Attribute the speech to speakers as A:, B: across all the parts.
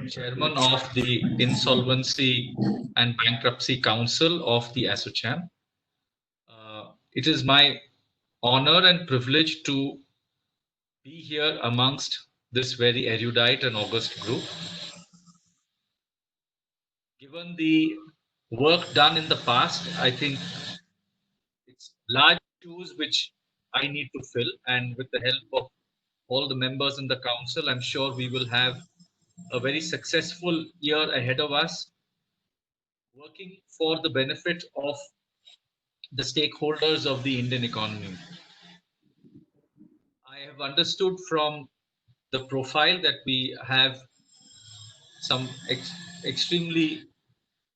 A: Chairman of the Insolvency and Bankruptcy Council of the ASSOCHAM. It is my honor and privilege to be here amongst this very erudite and august group. Given the work done in the past, I think it's large shoes which I need to fill, and with the help of all the members in the council, I'm sure we will have a very successful year ahead of us, working for the benefit of the stakeholders of the Indian economy. I have understood from the profile that we have some extremely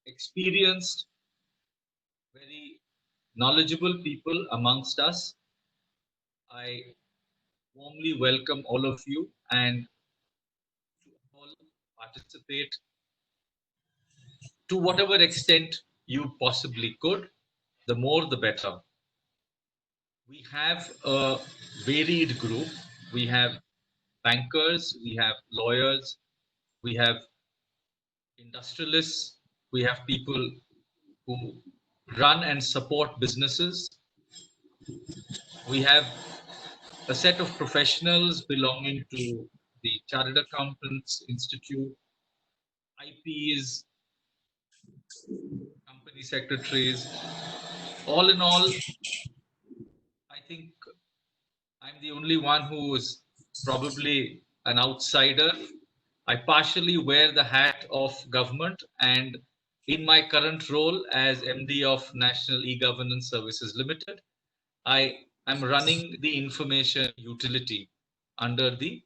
A: experienced, very knowledgeable people amongst us. I warmly welcome all of you and to all participate to whatever extent you possibly could. The more, the better. We have a varied group. We have bankers, we have lawyers, we have industrialists, we have people who run and support businesses. We have a set of professionals belonging to the Chartered Accountants Institute, IPs, company secretaries. All in all, I think I'm the only one who is probably an outsider. I partially wear the hat of government, and in my current role as MD of National E-Governance Services Limited, I am running the information utility under the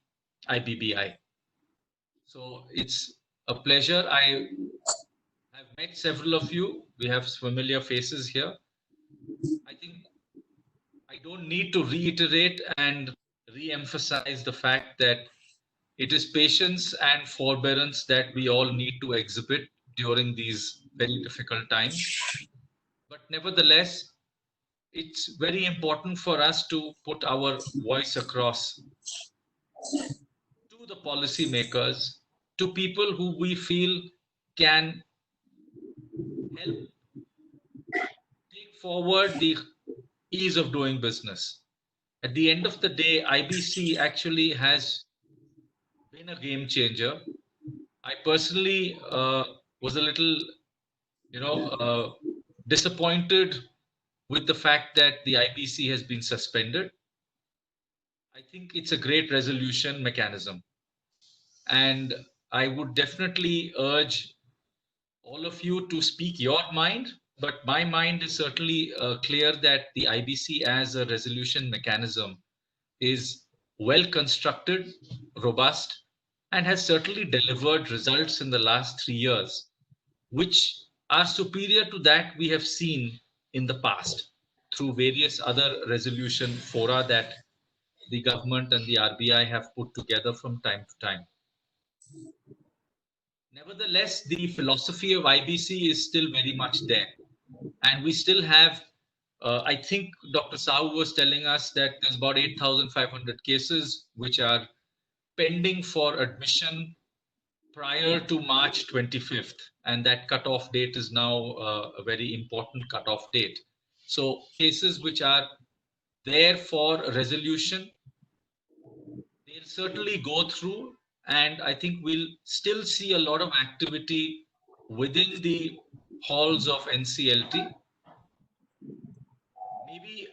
A: IBBI. So it's a pleasure. I have met several of you. We have familiar faces here. I think I don't need to reiterate and re-emphasize the fact that it is patience and forbearance that we all need to exhibit during these very difficult times. But nevertheless, it's very important for us to put our voice across to the policymakers, to people who we feel can help take forward the ease of doing business. At the end of the day, IBC actually has been a game changer. I personally was a little, disappointed with the fact that the IBC has been suspended. I think it's a great resolution mechanism. And I would definitely urge all of you to speak your mind. But my mind is certainly clear that the IBC as a resolution mechanism is well constructed, robust, and has certainly delivered results in the last 3 years, which are superior to that we have seen in the past through various other resolution fora that the government and the RBI have put together from time to time. Nevertheless, the philosophy of IBC is still very much there. And we still have, I think Dr. Sahu was telling us that there's about 8,500 cases which are pending for admission prior to March 25th. And that cutoff date is now a very important cutoff date. So cases which are there for resolution, they'll certainly go through. And I think we'll still see a lot of activity within the halls of NCLT. Maybe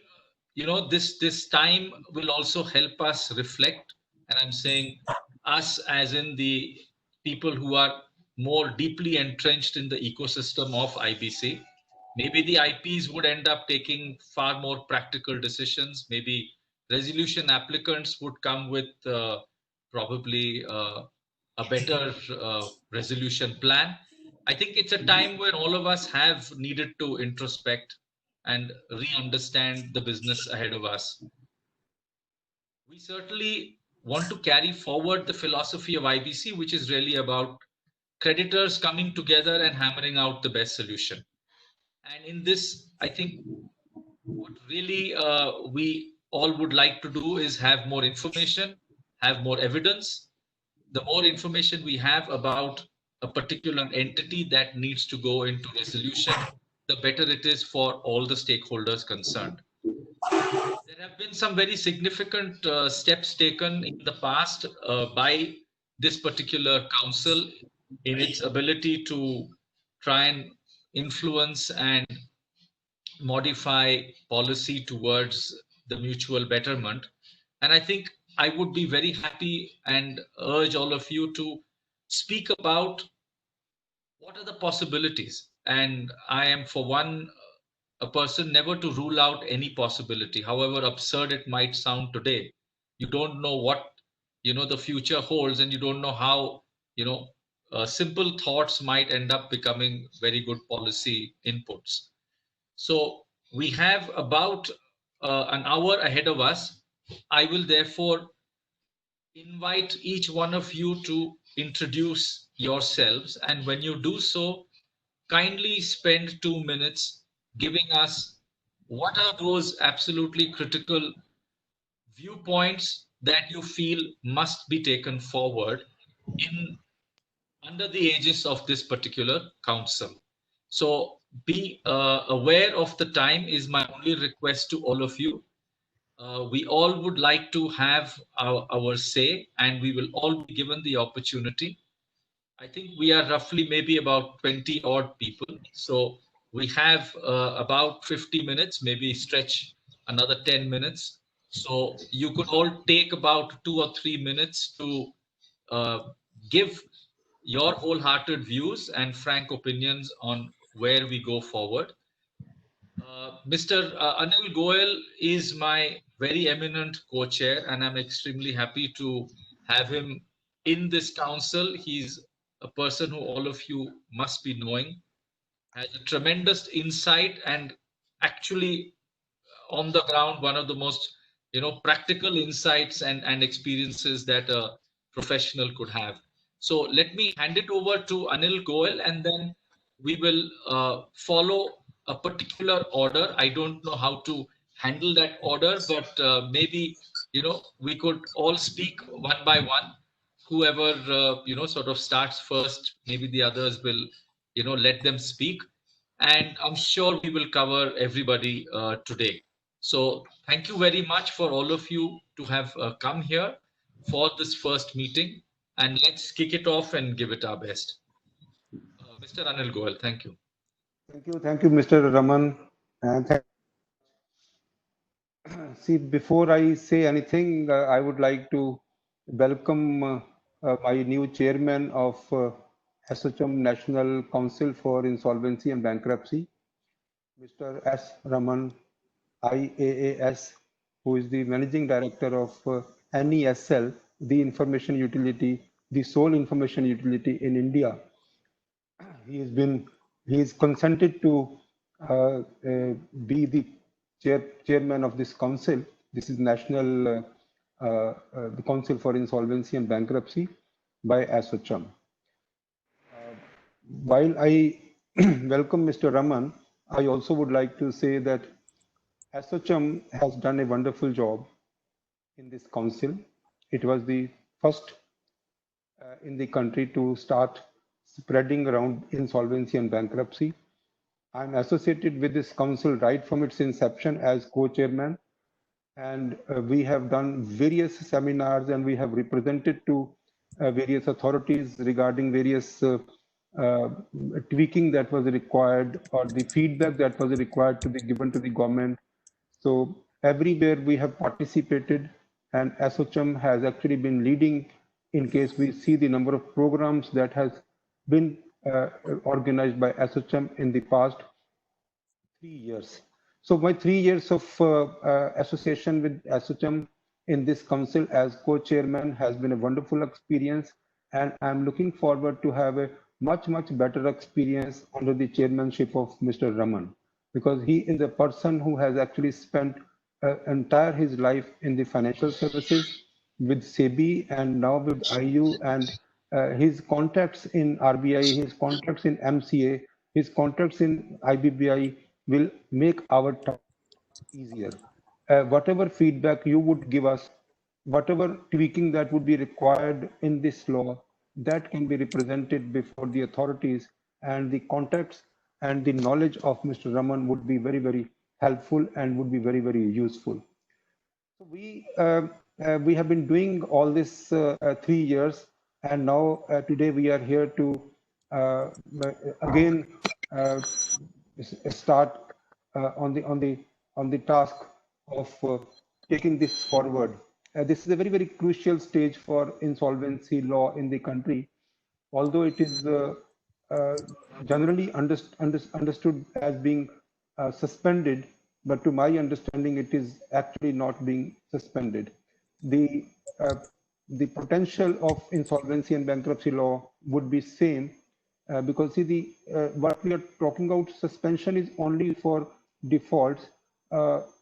A: this time will also help us reflect, and I'm saying us as in the people who are more deeply entrenched in the ecosystem of IBC. Maybe the IPs would end up taking far more practical decisions. Maybe resolution applicants would come with probably a better resolution plan. I think it's a time where all of us have needed to introspect and re-understand the business ahead of us. We certainly want to carry forward the philosophy of IBC, which is really about creditors coming together and hammering out the best solution. And in this, I think what really we all would like to do is have more information, have more evidence, the more information we have about a particular entity that needs to go into resolution, the better it is for all the stakeholders concerned. There have been some very significant steps taken in the past by this particular council in its ability to try and influence and modify policy towards the mutual betterment. And I think I would be very happy and urge all of you to speak about what are the possibilities. And I am, for one, a person never to rule out any possibility, however absurd it might sound today. You don't know what the future holds, and you don't know how simple thoughts might end up becoming very good policy inputs. So we have about an hour ahead of us. I will therefore invite each one of you to introduce yourselves. And when you do so, kindly spend 2 minutes giving us what are those absolutely critical viewpoints that you feel must be taken forward in under the aegis of this particular council. So be aware of the time is my only request to all of you. We all would like to have our say, and we will all be given the opportunity. I think we are roughly maybe about 20 odd people. So we have about 50 minutes, maybe stretch another 10 minutes. So you could all take about 2 or 3 minutes to uh, give your wholehearted views and frank opinions on where we go forward. Mr. Anil Goel is my very eminent co-chair, and I'm extremely happy to have him in this council. He's a person who all of you must be knowing, has a tremendous insight, and actually on the ground, one of the most practical insights and experiences that a professional could have. So let me hand it over to Anil Goel, and then we will follow a particular order. I don't know how to handle that order, but maybe we could all speak one by one. Whoever sort of starts first, maybe the others will let them speak, and I'm sure we will cover everybody today. So thank you very much for all of you to have come here for this first meeting, and let's kick it off and give it our best. Mr. Anil Goel, thank you.
B: Thank you, Mr. Raman. And see, before I say anything, I would like to welcome my new chairman of ASSOCHAM National Council for Insolvency and Bankruptcy, Mr. S. Raman, IAAS, who is the managing director of NESL, the information utility, the sole information utility in India. He is consented to be the chairman of this council. This is National the Council for Insolvency and Bankruptcy by ASSOCHAM. While I welcome Mr. Raman, I also would like to say that ASSOCHAM has done a wonderful job in this council. It was the first in the country to start spreading around insolvency and bankruptcy. I'm associated with this council right from its inception as co-chairman, and we have done various seminars and we have represented to various authorities regarding various tweaking that was required or the feedback that was required to be given to the government. So everywhere we have participated, and ASSOCHAM has actually been leading in case we see the number of programs that has been organized by ASSOCHAM in the past 3 years. So my 3 years of association with ASSOCHAM in this council as co-chairman has been a wonderful experience, and I'm looking forward to have a much better experience under the chairmanship of Mr. Raman, because he is a person who has actually spent entire his life in the financial services with SEBI and now with IU, and his contacts in RBI, his contacts in MCA, his contacts in IBBI will make our task easier. Whatever feedback you would give us, whatever tweaking that would be required in this law, that can be represented before the authorities, and the context and the knowledge of Mr. Raman would be very, very helpful and would be very, very useful. So we have been doing all this 3 years, and now today we are here to uh, again uh, start on the task of taking this forward. This is a very, very crucial stage for insolvency law in the country, although it is uh, generally understood as being suspended, but to my understanding, it is actually not being suspended. The uh, the potential of insolvency and bankruptcy law would be same, because see, the what we are talking about, suspension is only for defaults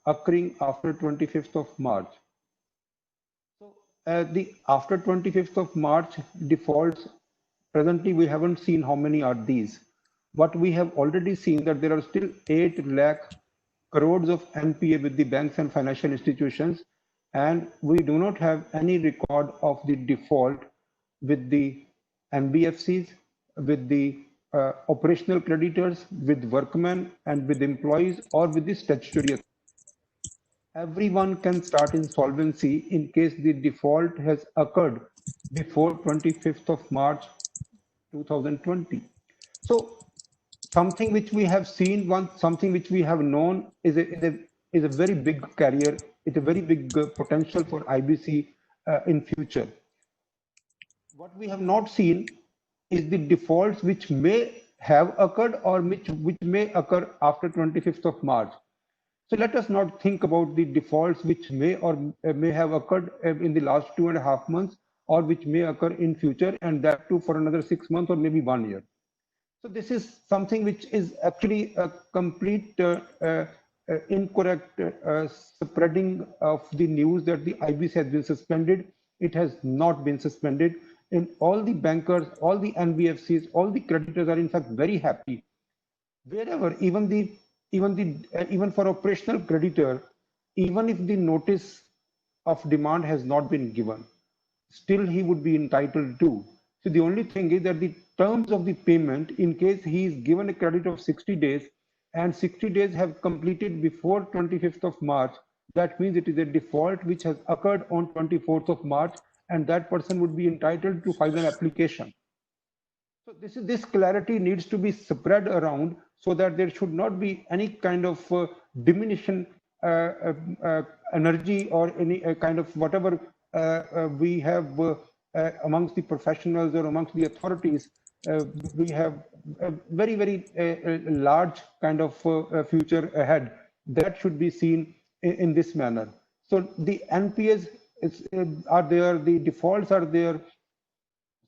B: occurring after 25th of March. So the after 25th of March defaults, presently we haven't seen how many are these. What we have already seen that there are still 8 lakh crores of NPA with the banks and financial institutions, and we do not have any record of the default with the NBFCs, with the operational creditors, with workmen, and with employees, or with the statutory. Everyone can start insolvency in case the default has occurred before 25th of March 2020. So something which we have seen once, something which we have known is a very big carrier. It's a very big potential for IBC in future. What we have not seen is the defaults which may have occurred or which may occur after 25th of March. So let us not think about the defaults which may or may have occurred in the last 2.5 months, or which may occur in future, and that too for another 6 months or maybe 1 year. So this is something which is actually a complete incorrect spreading of the news that the IBC has been suspended. It has not been suspended. And all the bankers, all the NBFCs, all the creditors are in fact very happy. Wherever, even for operational creditor, even if the notice of demand has not been given, still he would be entitled to. So the only thing is that the terms of the payment, in case he is given a credit of 60 days and 60 days have completed before 25th of March, that means it is a default which has occurred on 24th of March, and that person would be entitled to file an application. So this clarity needs to be spread around so that there should not be any kind of diminution energy or any kind of whatever we have amongst the professionals or amongst the authorities. We have a very, very large kind of future ahead that should be seen in this manner. So the NPAs are there, the defaults are there,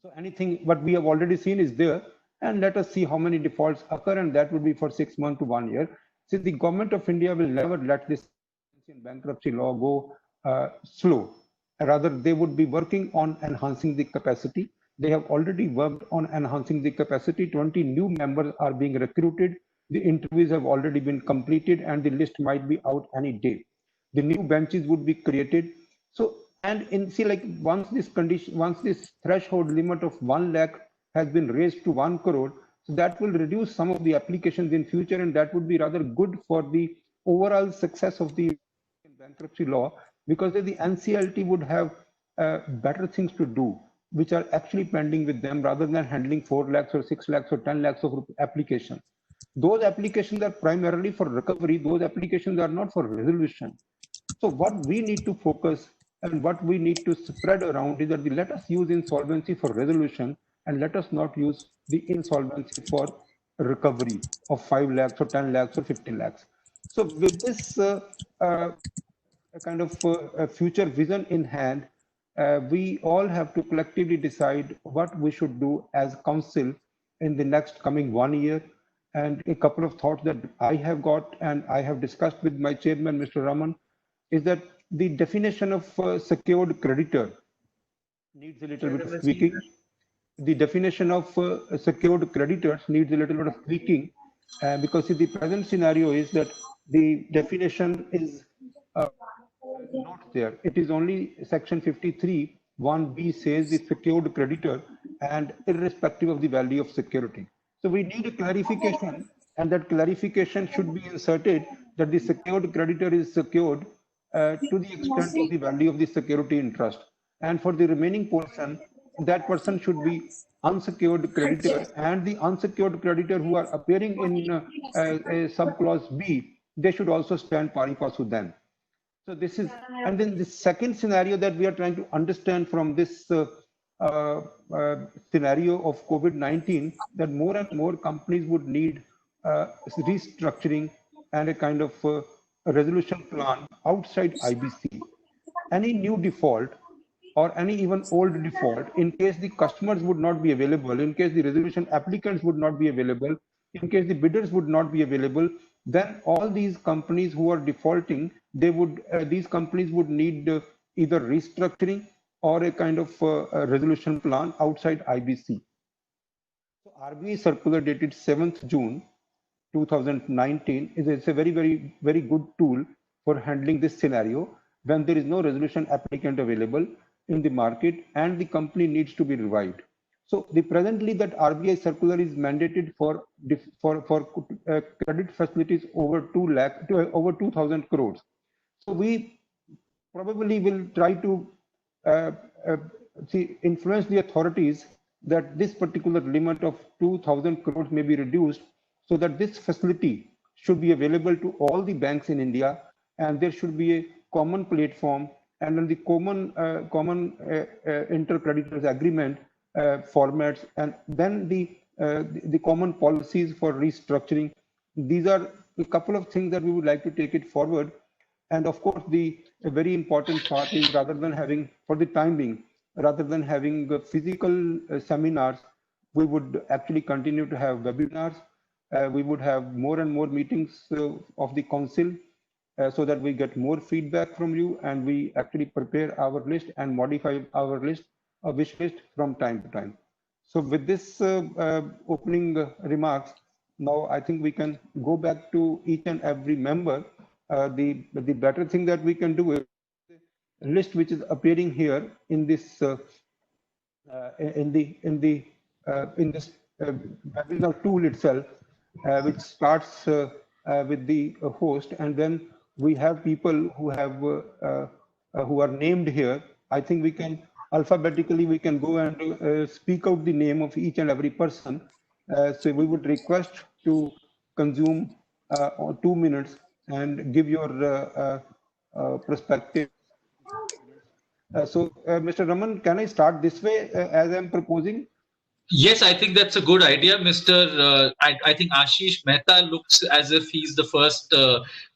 B: so anything what we have already seen is there, and let us see how many defaults occur, and that would be for 6 months to 1 year. Since the government of India will never let this bankruptcy law go slow. Rather, they would be working on enhancing the capacity. They have already worked on enhancing the capacity. 20 new members are being recruited. The interviews have already been completed, and the list might be out any day. The new benches would be created. So, and in see, like once this threshold limit of 1 lakh has been raised to 1 crore, so that will reduce some of the applications in future, and that would be rather good for the overall success of the bankruptcy law, because the NCLT would have better things to do, which are actually pending with them, rather than handling 4 lakhs or 6 lakhs or 10 lakhs of applications. Those applications are primarily for recovery. Those applications are not for resolution. So what we need to focus and what we need to spread around is that let us use insolvency for resolution, and let us not use the insolvency for recovery of 5 lakhs or 10 lakhs or 15 lakhs. So with this kind of a future vision in hand, we all have to collectively decide what we should do as council in the next coming 1 year. And a couple of thoughts that I have got and I have discussed with my chairman, Mr. Raman, is that the definition of secured creditor needs a little bit of tweaking. The definition of secured creditors needs a little bit of tweaking, because see, the present scenario is that the definition is not there. It is only section 53, 1B says the secured creditor and irrespective of the value of security. So we need a clarification, and that clarification should be inserted that the secured creditor is secured to the extent of the value of the security interest. And for the remaining portion, that person should be unsecured creditor, and the unsecured creditor who are appearing in subclause B, they should also stand pari passu then. So this is, and then the second scenario that we are trying to understand from this scenario of COVID-19, that more and more companies would need restructuring and a kind of a resolution plan outside IBC. Any new default or any even old default, in case the customers would not be available, in case the resolution applicants would not be available, in case the bidders would not be available, then all these companies who are defaulting, they would these companies would need either restructuring or a kind of a resolution plan outside IBC. So RBI circular dated 7th June 2019 is a very good tool for handling this scenario when there is no resolution applicant available in the market and the company needs to be revived. So the presently that RBI circular is mandated for credit facilities over 2,000 crores. So we probably will try to influence the authorities that this particular limit of 2,000 crores may be reduced, so that this facility should be available to all the banks in India, and there should be a common platform and then the common inter-creditors agreement formats, and then the common policies for restructuring. These are a couple of things that we would like to take it forward. And of course, the very important part is, rather than having, for the time being, rather than having physical seminars, we would actually continue to have webinars. We would have more and more meetings of the council so that we get more feedback from you, and we actually prepare our list and modify our list, wish list from time to time. So with this opening remarks, now I think we can go back to each and every member. The better thing that we can do is the list which is appearing here in this in this webinar tool itself, which starts with the host, and then we have people who have who are named here. I think we can alphabetically we can go and speak out the name of each and every person. So we would request to consume 2 minutes and give your perspective. So, Mr. Raman, can I start this way as I'm proposing?
A: Yes, I think that's a good idea, Mr. I think Ashish Mehta looks as if he's the first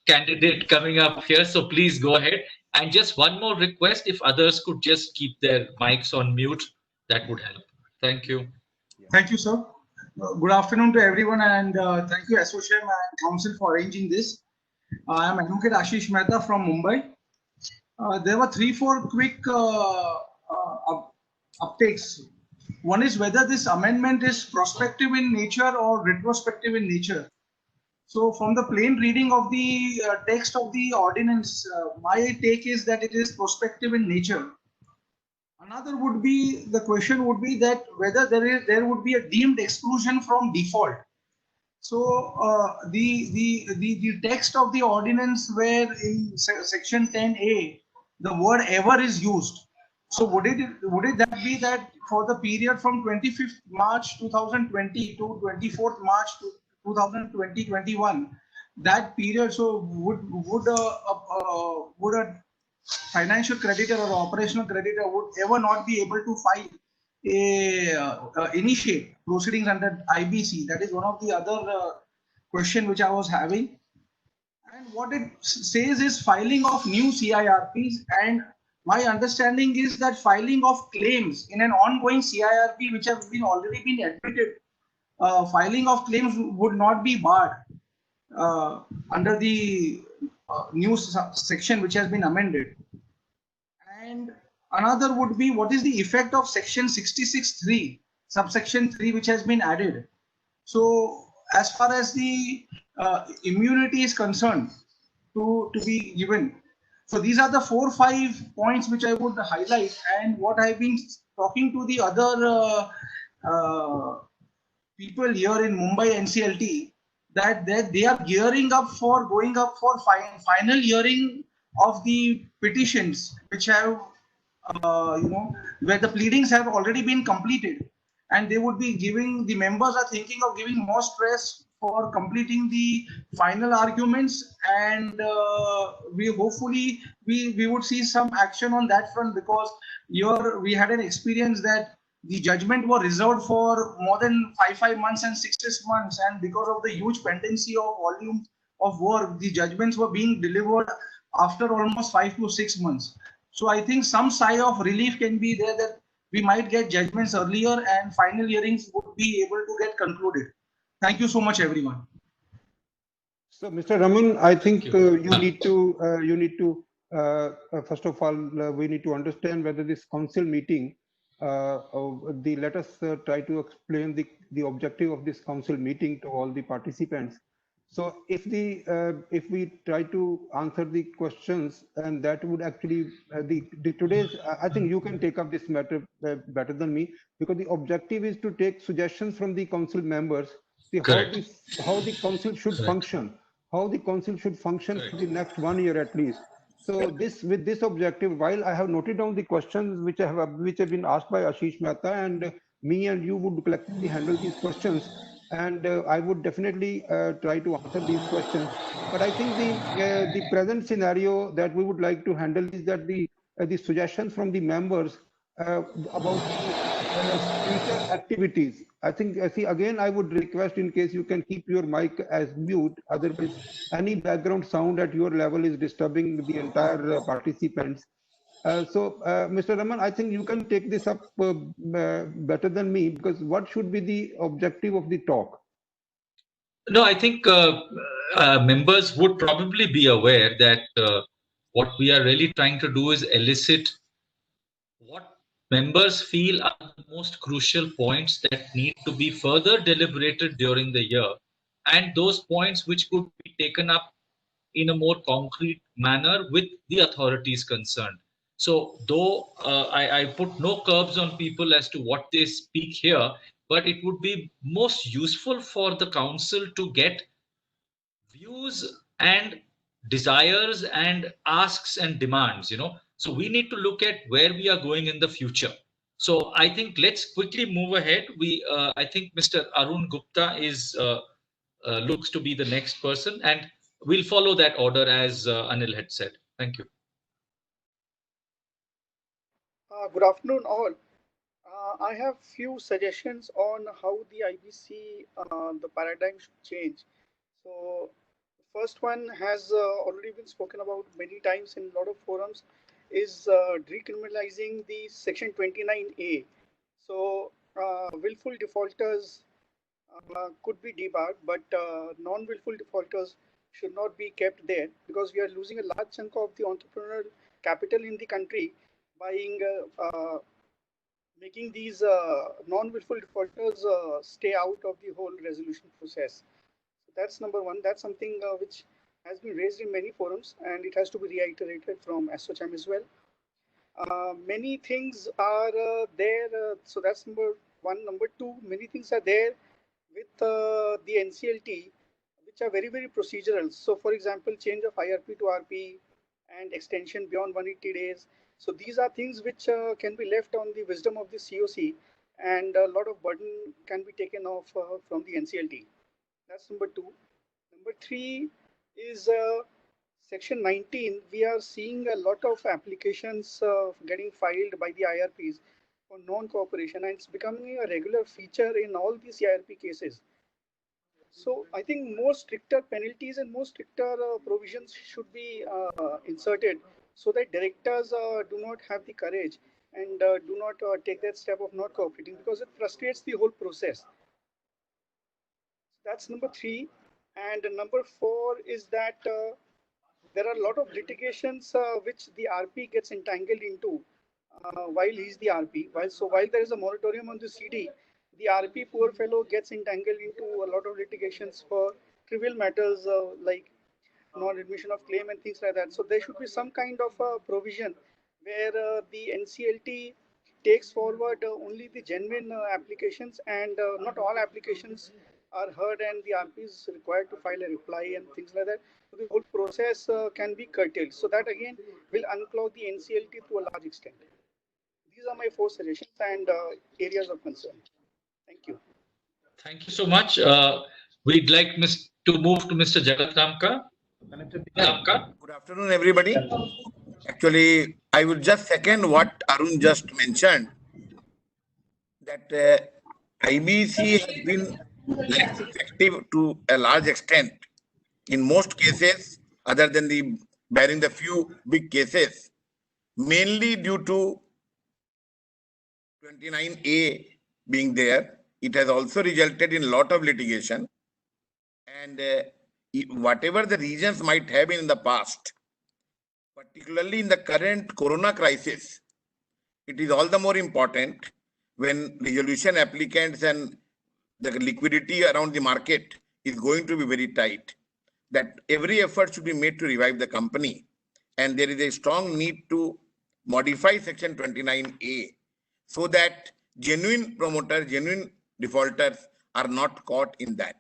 A: candidate coming up here. So please go ahead. And just one more request, if others could just keep their mics on mute, that would help. Thank you.
C: Thank you, sir. Good afternoon to everyone, and thank you, Association and Council, for arranging this. I am Advocate Ashish Mehta from Mumbai. There were 3-4 quick uptakes. One is whether this amendment is prospective in nature or retrospective in nature. So from the plain reading of the text of the ordinance, my take is that it is prospective in nature. Another would be, the question would be that whether there would be a deemed exclusion from default. So the text of the ordinance, where in section 10A the word ever is used. So would it that be that for the period from 25th March 2020 to 24th March 2020-21, that period, so would a financial creditor or operational creditor would ever not be able to file initiate proceedings under IBC? That is one of the other question which I was having. And what it says is filing of new CIRPs, and my understanding is that filing of claims in an ongoing CIRP which have already been admitted, filing of claims would not be barred under the new section which has been amended. And another would be, what is the effect of section 66(3), subsection 3, which has been added? So as far as the immunity is concerned to be given, So these are the 4 5 points which I would highlight, and what I've been talking to the other people here in Mumbai NCLT, that they are gearing up for going up for final hearing of the petitions which have where the pleadings have already been completed, and they would be giving, the members are thinking of giving more stress for completing the final arguments, and we hopefully we would see some action on that front, because here we had an experience that the judgment were reserved for more than 5 months and 6 months, and because of the huge pendency of volume of work, the judgments were being delivered after almost 5 to 6 months. So I think some sigh of relief can be there, that we might get judgments earlier and final hearings would be able to get concluded. Thank you so much, everyone.
B: So, Mr. Raman, I think
A: you.
B: you need to first of all, we need to understand whether this council meeting, let us try to explain the objective of this council meeting to all the participants. So if we try to answer the questions, and that would actually the today's, I think you can take up this matter better than me, because the objective is to take suggestions from the council members, how the council should function, how the council should function for the next 1 year at least. So with this objective, while I have noted down the questions which have been asked by Ashish Mehta, and me and you would collectively handle these questions, and I would definitely try to answer these questions. But I think the present scenario that we would like to handle is that the suggestions from the members about the future activities. I think, see, again, I would request, in case you can keep your mic as mute, otherwise any background sound at your level is disturbing the entire participants. Mr. Raman, I think you can take this up better than me, because what should be the objective of the talk?
A: No, I think members would probably be aware that what we are really trying to do is elicit what members feel are the most crucial points that need to be further deliberated during the year, and those points which could be taken up in a more concrete manner with the authorities concerned. So, though I put no curbs on people as to what they speak here, but it would be most useful for the council to get views and desires and asks and demands, so we need to look at where we are going in the future. So I think let's quickly move ahead. I think Mr. Arun Gupta is looks to be the next person, and we'll follow that order as Anil had said. Thank you.
D: Good afternoon, all. I have few suggestions on how the IBC, the paradigm should change. So, first one has already been spoken about many times in a lot of forums, is decriminalizing the Section 29A. So, willful defaulters could be debarred, but non-willful defaulters should not be kept there, because we are losing a large chunk of the entrepreneurial capital in the country by making these non-willful defaulters stay out of the whole resolution process. So that's number one. That's something which has been raised in many forums, and it has to be reiterated from ASSOCHAM as well. Many things are there. So that's number one. Number two, many things are there with the NCLT, which are very, very procedural. So, for example, change of IRP to RP and extension beyond 180 days. So these are things which can be left on the wisdom of the COC, and a lot of burden can be taken off from the NCLT. That's number two. Number three is Section 19. We are seeing a lot of applications getting filed by the IRPs for non-cooperation, and it's becoming a regular feature in all these IRP cases. So I think more stricter penalties and more stricter provisions should be inserted, so that directors do not have the courage and do not take that step of not cooperating, because it frustrates the whole process. That's number three. And number four is that there are a lot of litigations which the RP gets entangled into while he's the RP. While there is a moratorium on the CD, the RP, poor fellow, gets entangled into a lot of litigations for trivial matters like non-admission of claim and things like that. So there should be some kind of a provision where the NCLT takes forward only the genuine applications, and not all applications are heard, and the RP is required to file a reply and things like that. So the whole process can be curtailed. So that again will unclog the NCLT to a large extent. These are my 4 suggestions and areas of concern. Thank you.
A: Thank you so much. We'd like to move to Mr. Jagat Ramka.
E: Good afternoon, everybody. Actually, I would just second what Arun just mentioned, that IBC has been less effective to a large extent in most cases, other than the barring the few big cases, mainly due to 29A being there. It has also resulted in a lot of litigation, and whatever the reasons might have been in the past, particularly in the current corona crisis, it is all the more important when resolution applicants and the liquidity around the market is going to be very tight, that every effort should be made to revive the company. And there is a strong need to modify Section 29A so that genuine promoters, genuine defaulters are not caught in that.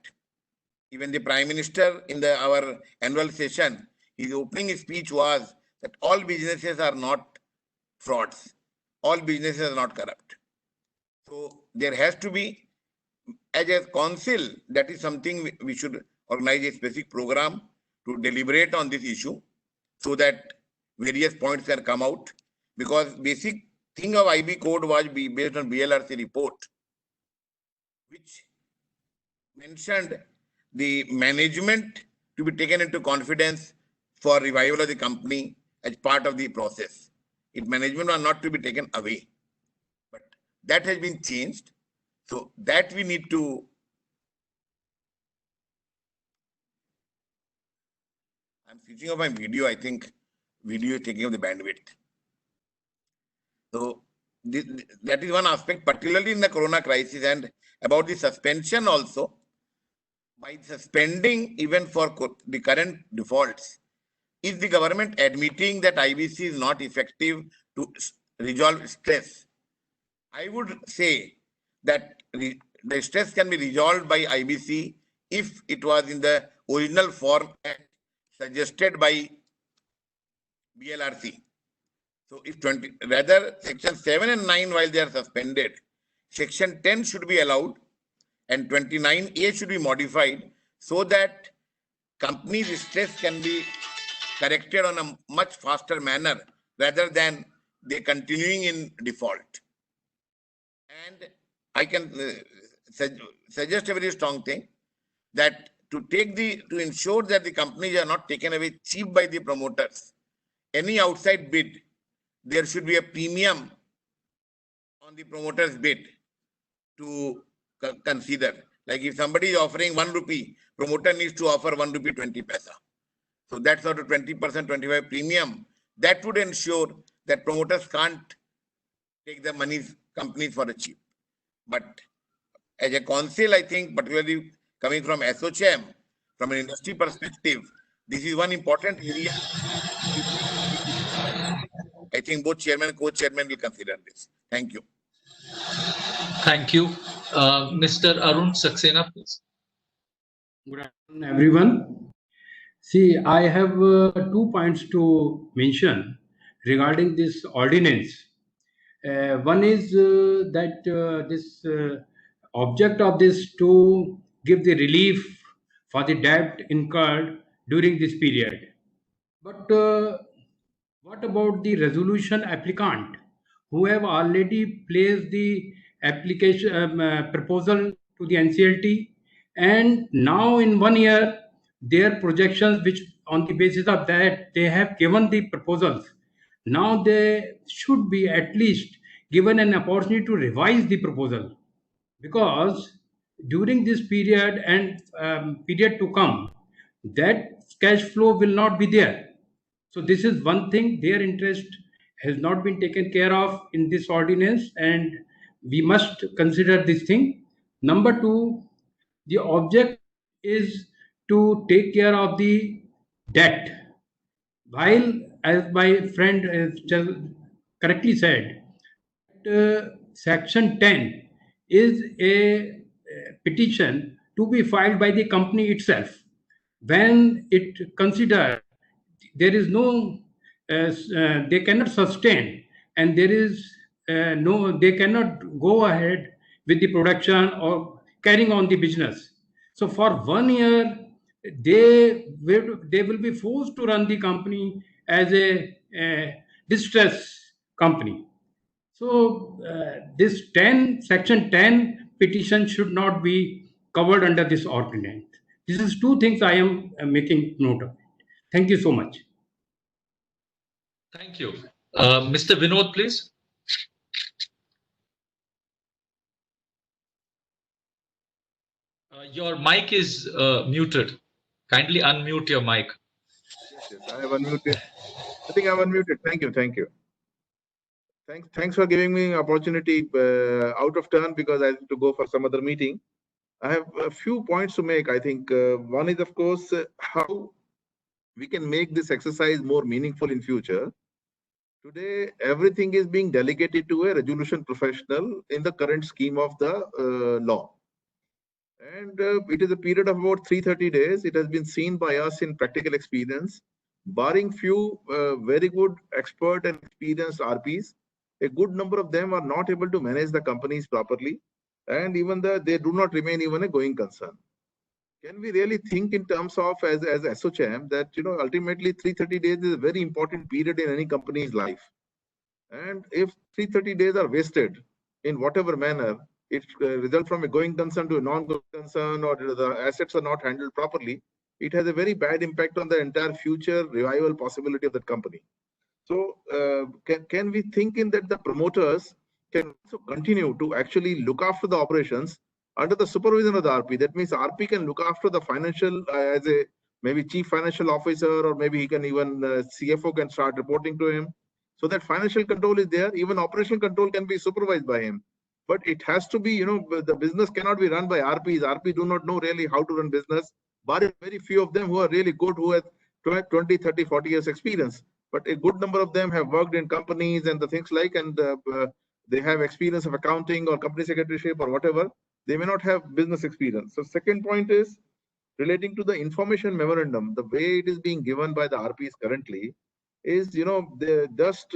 E: Even the Prime Minister in our annual session, his opening speech was that all businesses are not frauds. All businesses are not corrupt. So there has to be, as a council, that is something we should organize a specific program to deliberate on this issue so that various points can come out. Because basic thing of IB code was based on BLRC report, which mentioned the management to be taken into confidence for revival of the company as part of the process. If management are not to be taken away, but that has been changed. So that we need to. I'm switching off my video. I think video is taking up the bandwidth. So that is one aspect, particularly in the corona crisis, and about the suspension also. By suspending even for the current defaults, is the government admitting that IBC is not effective to resolve stress? I would say that the stress can be resolved by IBC if it was in the original form suggested by BLRC. So if rather Section 7 and 9, while they are suspended, Section 10 should be allowed and 29A should be modified so that companies' stress can be corrected on a much faster manner rather than they continuing in default. And I can suggest a very strong thing, that to ensure that the companies are not taken away cheap by the promoters, any outside bid, there should be a premium on the promoter's bid to consider. Like if somebody is offering 1 rupee, promoter needs to offer 1 rupee 20 paisa. So that sort of 20%, 25 premium, that would ensure that promoters can't take the money's companies for a cheap. But as a council, I think, particularly coming from SOCM, from an industry perspective, this is one important area. I think both chairman and co-chairman will consider this. Thank you.
A: Thank you. Mr. Arun Saxena, please.
F: Good afternoon, everyone. See, I have 2 points to mention regarding this ordinance. One is that this object of this to give the relief for the debt incurred during this period. But what about the resolution applicant who have already placed the application proposal to the NCLT, and now in 1 year their projections, which on the basis of that they have given the proposals, now they should be at least given an opportunity to revise the proposal, because during this period and period to come, that cash flow will not be there. So this is one thing, their interest has not been taken care of in this ordinance, and we must consider this thing. Number 2, the object is to take care of the debt. While, as my friend correctly said, Section 10 is a petition to be filed by the company itself. When it considers there is no, they cannot sustain, and there is no, they cannot go ahead with the production or carrying on the business. So for 1 year, they will be forced to run the company as a distress company. So this section 10 petition should not be covered under this ordinance. This is two things I am making note of. Thank you so much.
A: Thank you. Mr. Vinod, please. Your mic is muted. Kindly unmute your mic.
G: Yes, I have unmuted. I think I'm unmuted. Thank you. Thanks for giving me opportunity out of turn because I have to go for some other meeting. I have a few points to make. I think one is, of course, how we can make this exercise more meaningful in future. Today, everything is being delegated to a resolution professional in the current scheme of the law. And it is a period of about 330 days. It has been seen by us in practical experience, barring few very good expert and experienced RPs. A good number of them are not able to manage the companies properly, and even they do not remain even a going concern. Can we really think in terms of as ASSOCHAM that ultimately 330 days is a very important period in any company's life, and if 330 days are wasted in whatever manner, it results from a going concern to a non-going concern, or the assets are not handled properly, it has a very bad impact on the entire future revival possibility of that company. So can we think in that the promoters can also continue to actually look after the operations under the supervision of the RP? That means RP can look after the financial as a maybe chief financial officer, or maybe he can even CFO can start reporting to him. So that financial control is there. Even operational control can be supervised by him. But it has to be, the business cannot be run by RPs. RP do not know really how to run business, barring very few of them who are really good, who have 20, 30, 40 years experience. But a good number of them have worked in companies and the things like, and they have experience of accounting or company secretaryship or whatever. They may not have business experience. So second point is relating to the information memorandum. The way it is being given by the RPs currently is, they just,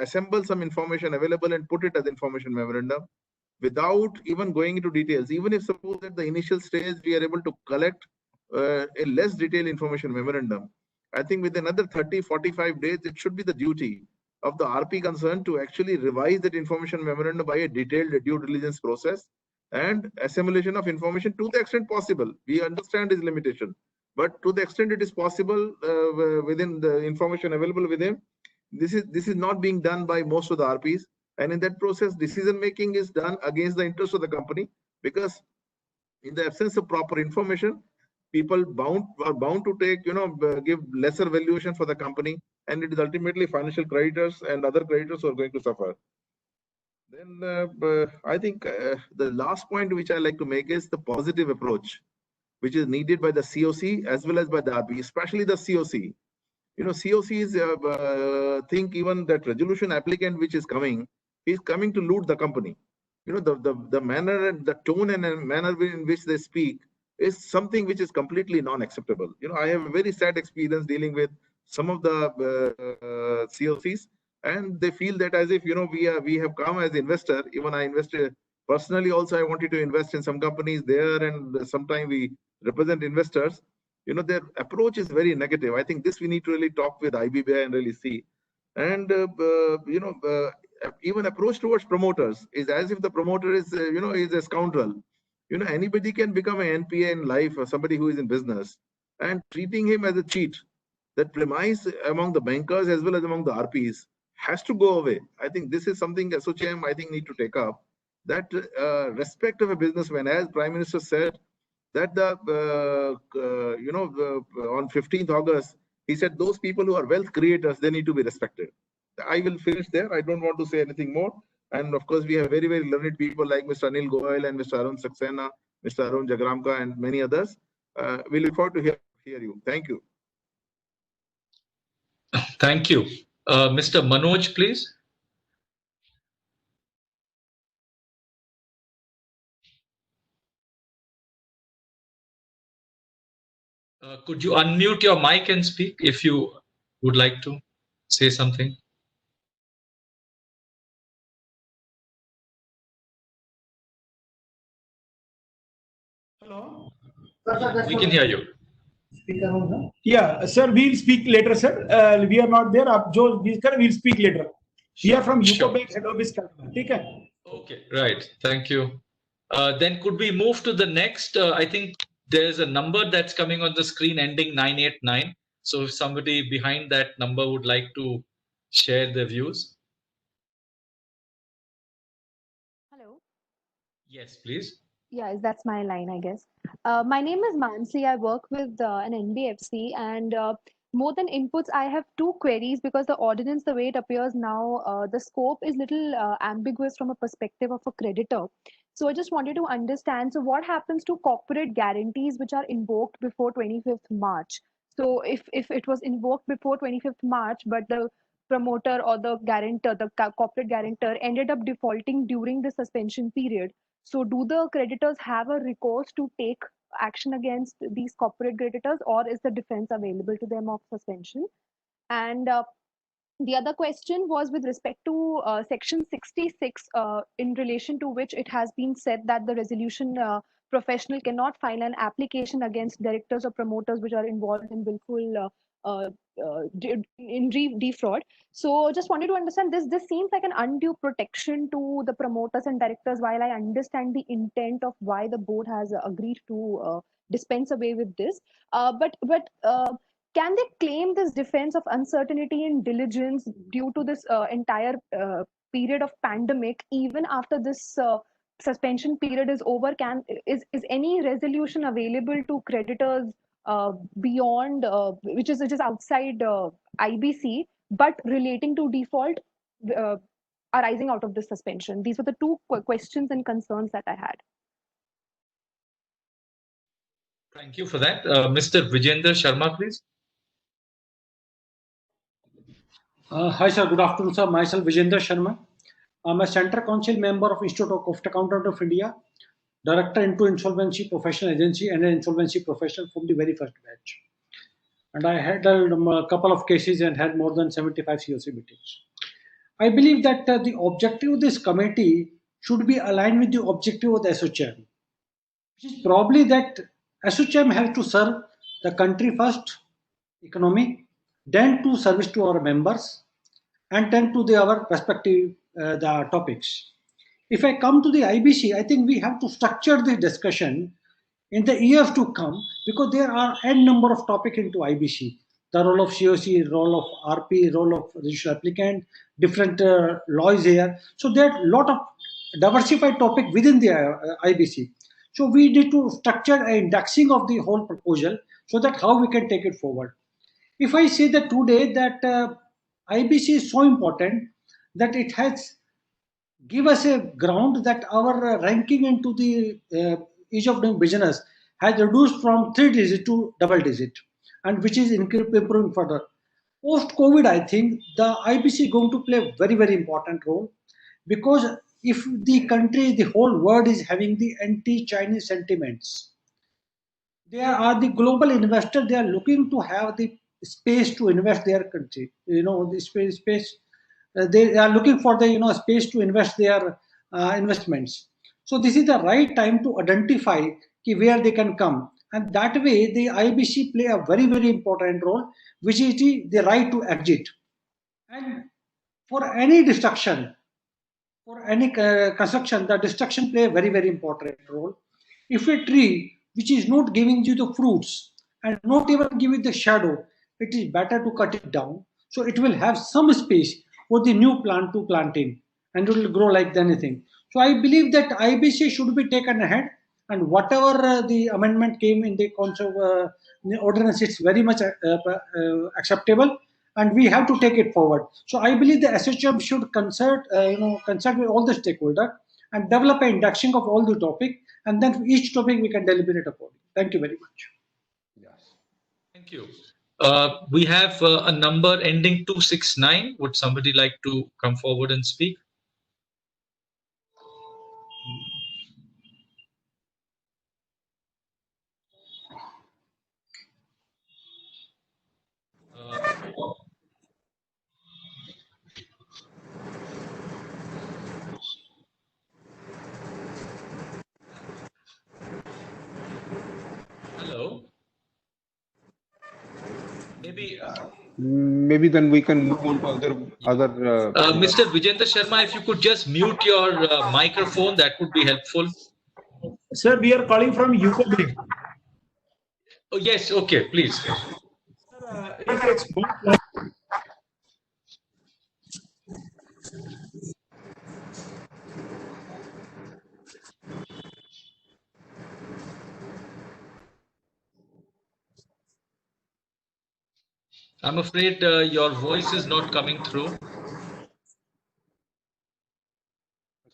G: assemble some information available and put it as information memorandum without even going into details. Even if suppose at the initial stage we are able to collect a less detailed information memorandum, I think with another 30, 45 days, it should be the duty of the RP concerned to actually revise that information memorandum by a detailed due diligence process and assimilation of information to the extent possible. We understand his limitation, but to the extent it is possible within the information available with him, this is not being done by most of the RPs. And in that process, decision making is done against the interest of the company, because in the absence of proper information, people are bound to take, give lesser valuation for the company, and it is ultimately financial creditors and other creditors who are going to suffer. Then I think the last point which I like to make is the positive approach, which is needed by the COC as well as by the RP, especially the COC. COCs think even that resolution applicant which is coming to loot the company. The manner and the tone and manner in which they speak is something which is completely non-acceptable. I have a very sad experience dealing with some of the COCs, and they feel that as if we have come as investor. Even I invested personally. Also, I wanted to invest in some companies there, and sometimes we represent investors. Their approach is very negative. I think this we need to really talk with IBBI and really see. And even approach towards promoters is as if the promoter is is a scoundrel. Anybody can become an NPA in life, or somebody who is in business, and treating him as a cheat, that premise among the bankers as well as among the RPs has to go away. I think this is something ASSOCHAM need to take up, that respect of a businessman, as Prime Minister said, that on 15th August, he said those people who are wealth creators, they need to be respected. I will finish there. I don't want to say anything more. And of course, we have very, very learned people like Mr. Anil Goyal and Mr. Arun Saxena, Mr. Arun Jagramka, and many others. We look forward to hear you. Thank you.
A: Thank you. Mr. Manoj, please. Could you unmute your mic and speak if you would like to say something?
H: Hello.
A: We can hear you.
H: Yeah, sir, we'll speak later, sir. We are not there. We'll speak later. We are from
A: Sure.
H: UCO Bank head office.
A: Okay, right. Thank you. Then could we move to the next? I think there's a number that's coming on the screen ending 989. So if somebody behind that number would like to share their views.
I: Hello.
A: Yes, please.
I: Yeah, that's my line, I guess. My name is Mansi. I work with an NBFC, and more than inputs, I have two queries because the ordinance, the way it appears now, the scope is little ambiguous from a perspective of a creditor. So I just wanted to understand. So what happens to corporate guarantees which are invoked before 25th March? So if it was invoked before 25th March, but the promoter or the guarantor, the corporate guarantor, ended up defaulting during the suspension period. So do the creditors have a recourse to take action against these corporate creditors, or is the defense available to them of suspension? And the other question was with respect to section 66, in relation to which it has been said that the resolution professional cannot file an application against directors or promoters which are involved in willful defraud. So just wanted to understand this. This seems like an undue protection to the promoters and directors. While I understand the intent of why the board has agreed to dispense away with this, but can they claim this defense of uncertainty and diligence due to this entire period of pandemic even after this suspension period is over? Is any resolution available to creditors beyond which is outside IBC but relating to default uh, arising out of this suspension? These were the two questions and concerns that I had.
A: Thank you for that. Mr. Vijender Sharma, please.
F: Hi, sir. Good afternoon, sir. Myself, Vijender Sharma. I'm a Center Council member of Institute of Cost Accountant of India, Director into Insolvency Professional Agency and an insolvency professional from the very first batch. And I had a couple of cases and had more than 75 COC meetings. I believe that the objective of this committee should be aligned with the objective of the SOCHM, which is probably that SOCHM has to serve the country first, economy, then to service to our members, and then to our respective the topics. If I come to the IBC, I think we have to structure the discussion in the years to come because there are n number of topics into IBC. The role of COC, role of RP, role of registered applicant, different laws here. So there are a lot of diversified topic within the IBC. So we need to structure an indexing of the whole proposal so that how we can take it forward. If I say that today that IBC is so important that it has give us a ground that our ranking into the ease of doing business has reduced from 3 digit to double digit, and which is improving further. Post COVID, I think the IBC is going to play a very, very important role because if the country, the whole world is having the anti-Chinese sentiments, there are the global investors, they are looking to have the space to invest their country, the space they are looking for the space to invest their investments. So this is the right time to identify where they can come, and that way the IBC play a very, very important role, which is the right to exit. And for any destruction, for any construction, the destruction play a very, very important role. If a tree which is not giving you the fruits and not even giving the shadow, it is better to cut it down. So it will have some space for the new plant to plant in, and it will grow like anything. So I believe that IBC should be taken ahead, and whatever the amendment came in the ordinance, it's very much acceptable, and we have to take it forward. So I believe the SHM should consult with all the stakeholders and develop an indexing of all the topic, and then for each topic we can deliberate upon. Thank you very much.
A: Thank you. We have a number ending 269. Would somebody like to come forward and speak? Hello.
B: Maybe then we can move on to other.
A: Mr. Vijender Sharma, if you could just mute your microphone, that would be helpful.
H: Sir, we are calling from UCO Bank.
A: Oh, yes. Okay, please.
H: It's
A: I'm afraid your voice is not coming through.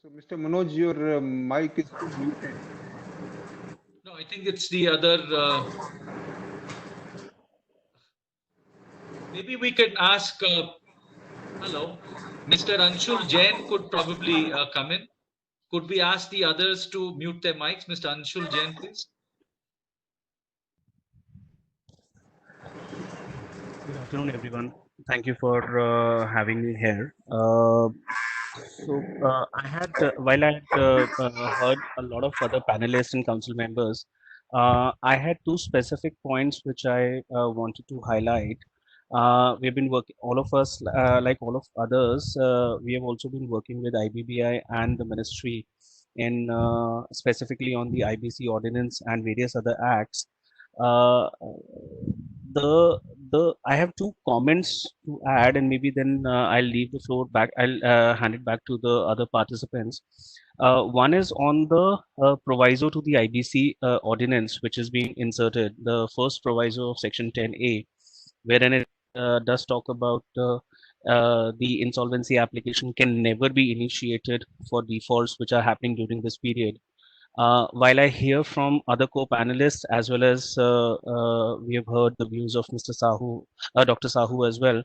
B: So, Mr. Manoj, your mic is muted.
A: No, I think it's the other. Maybe we can ask. Hello, Mr. Anshul Jain could probably come in. Could we ask the others to mute their mics? Mr. Anshul Jain, please.
J: Good afternoon, everyone. Thank you for having me here. I had, while I had heard a lot of other panelists and council members, I had two specific points which I wanted to highlight. We've been working, all of us, like all of others, we have also been working with IBBI and the ministry in specifically on the IBC ordinance and various other acts. I have two comments to add, and maybe then I'll leave the floor back. I'll hand it back to the other participants. One is on the proviso to the IBC ordinance, which is being inserted, the first proviso of section 10A, wherein it does talk about the insolvency application can never be initiated for defaults which are happening during this period. While I hear from other co-panelists as well as we have heard the views of Mr. Sahu, Dr. Sahu as well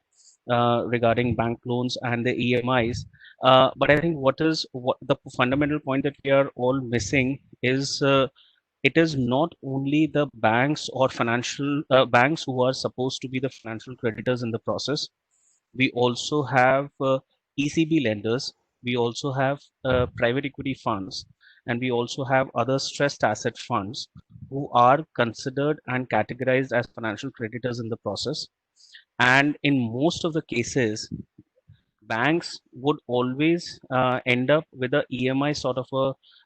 J: regarding bank loans and the EMIs. But I think what the fundamental point that we are all missing is it is not only the banks or financial banks who are supposed to be the financial creditors in the process. We also have ECB lenders. We also have private equity funds, and we also have other stressed asset funds who are considered and categorized as financial creditors in the process. And in most of the cases, banks would always end up with a EMI sort of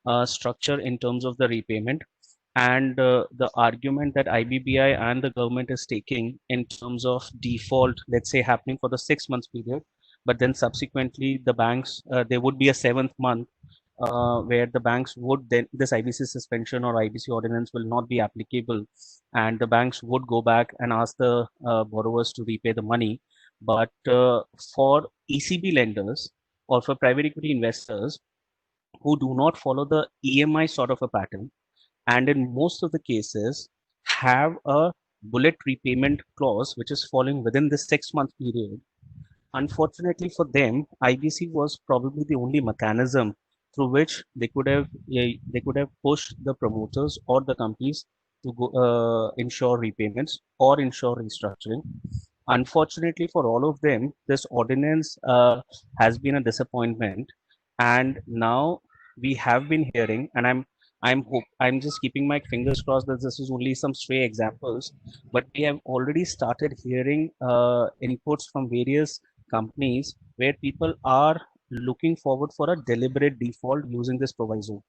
J: a structure in terms of the repayment. And the argument that IBBI and the government is taking in terms of default, let's say happening for the 6 months period, but then subsequently the banks, there would be a 7th month where the banks would then, this IBC suspension or IBC ordinance will not be applicable, and the banks would go back and ask the borrowers to repay the money. But for ECB lenders or for private equity investors who do not follow the EMI sort of a pattern, and in most of the cases have a bullet repayment clause which is falling within the 6-month period, unfortunately for them, IBC was probably the only mechanism through which they could have pushed the promoters or the companies to go ensure repayments or ensure restructuring. Unfortunately for all of them, this ordinance has been a disappointment, and now we have been hearing, and I'm just keeping my fingers crossed that this is only some stray examples, but we have already started hearing inputs from various companies where people are looking forward for a deliberate default using this proviso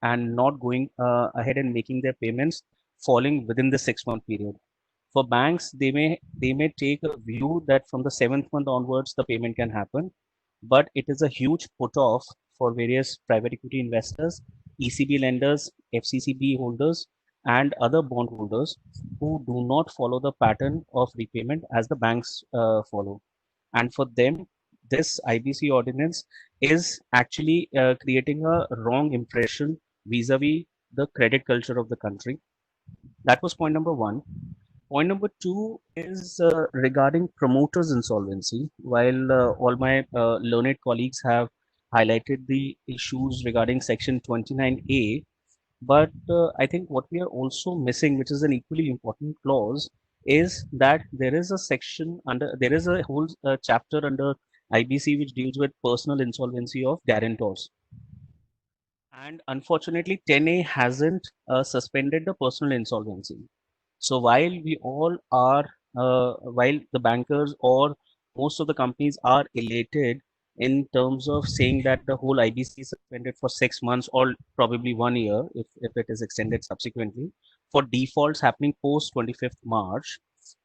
J: and not going ahead and making their payments falling within the 6-month period. For banks, they may take a view that from the 7th month onwards the payment can happen, but it is a huge put off for various private equity investors, ECB lenders, FCCB holders, and other bond holders who do not follow the pattern of repayment as the banks follow. And for them, this IBC ordinance is actually creating a wrong impression vis-a-vis the credit culture of the country. That was point number one. Point number two is regarding promoters insolvency. While all my learned colleagues have highlighted the issues regarding Section 29A, but I think what we are also missing, which is an equally important clause, is that there is a section there is a whole chapter under IBC which deals with personal insolvency of guarantors. And unfortunately, 10A hasn't suspended the personal insolvency. So while we all are, while the bankers or most of the companies are elated in terms of saying that the whole IBC is suspended for 6 months or probably 1 year if it is extended subsequently for defaults happening post 25th March.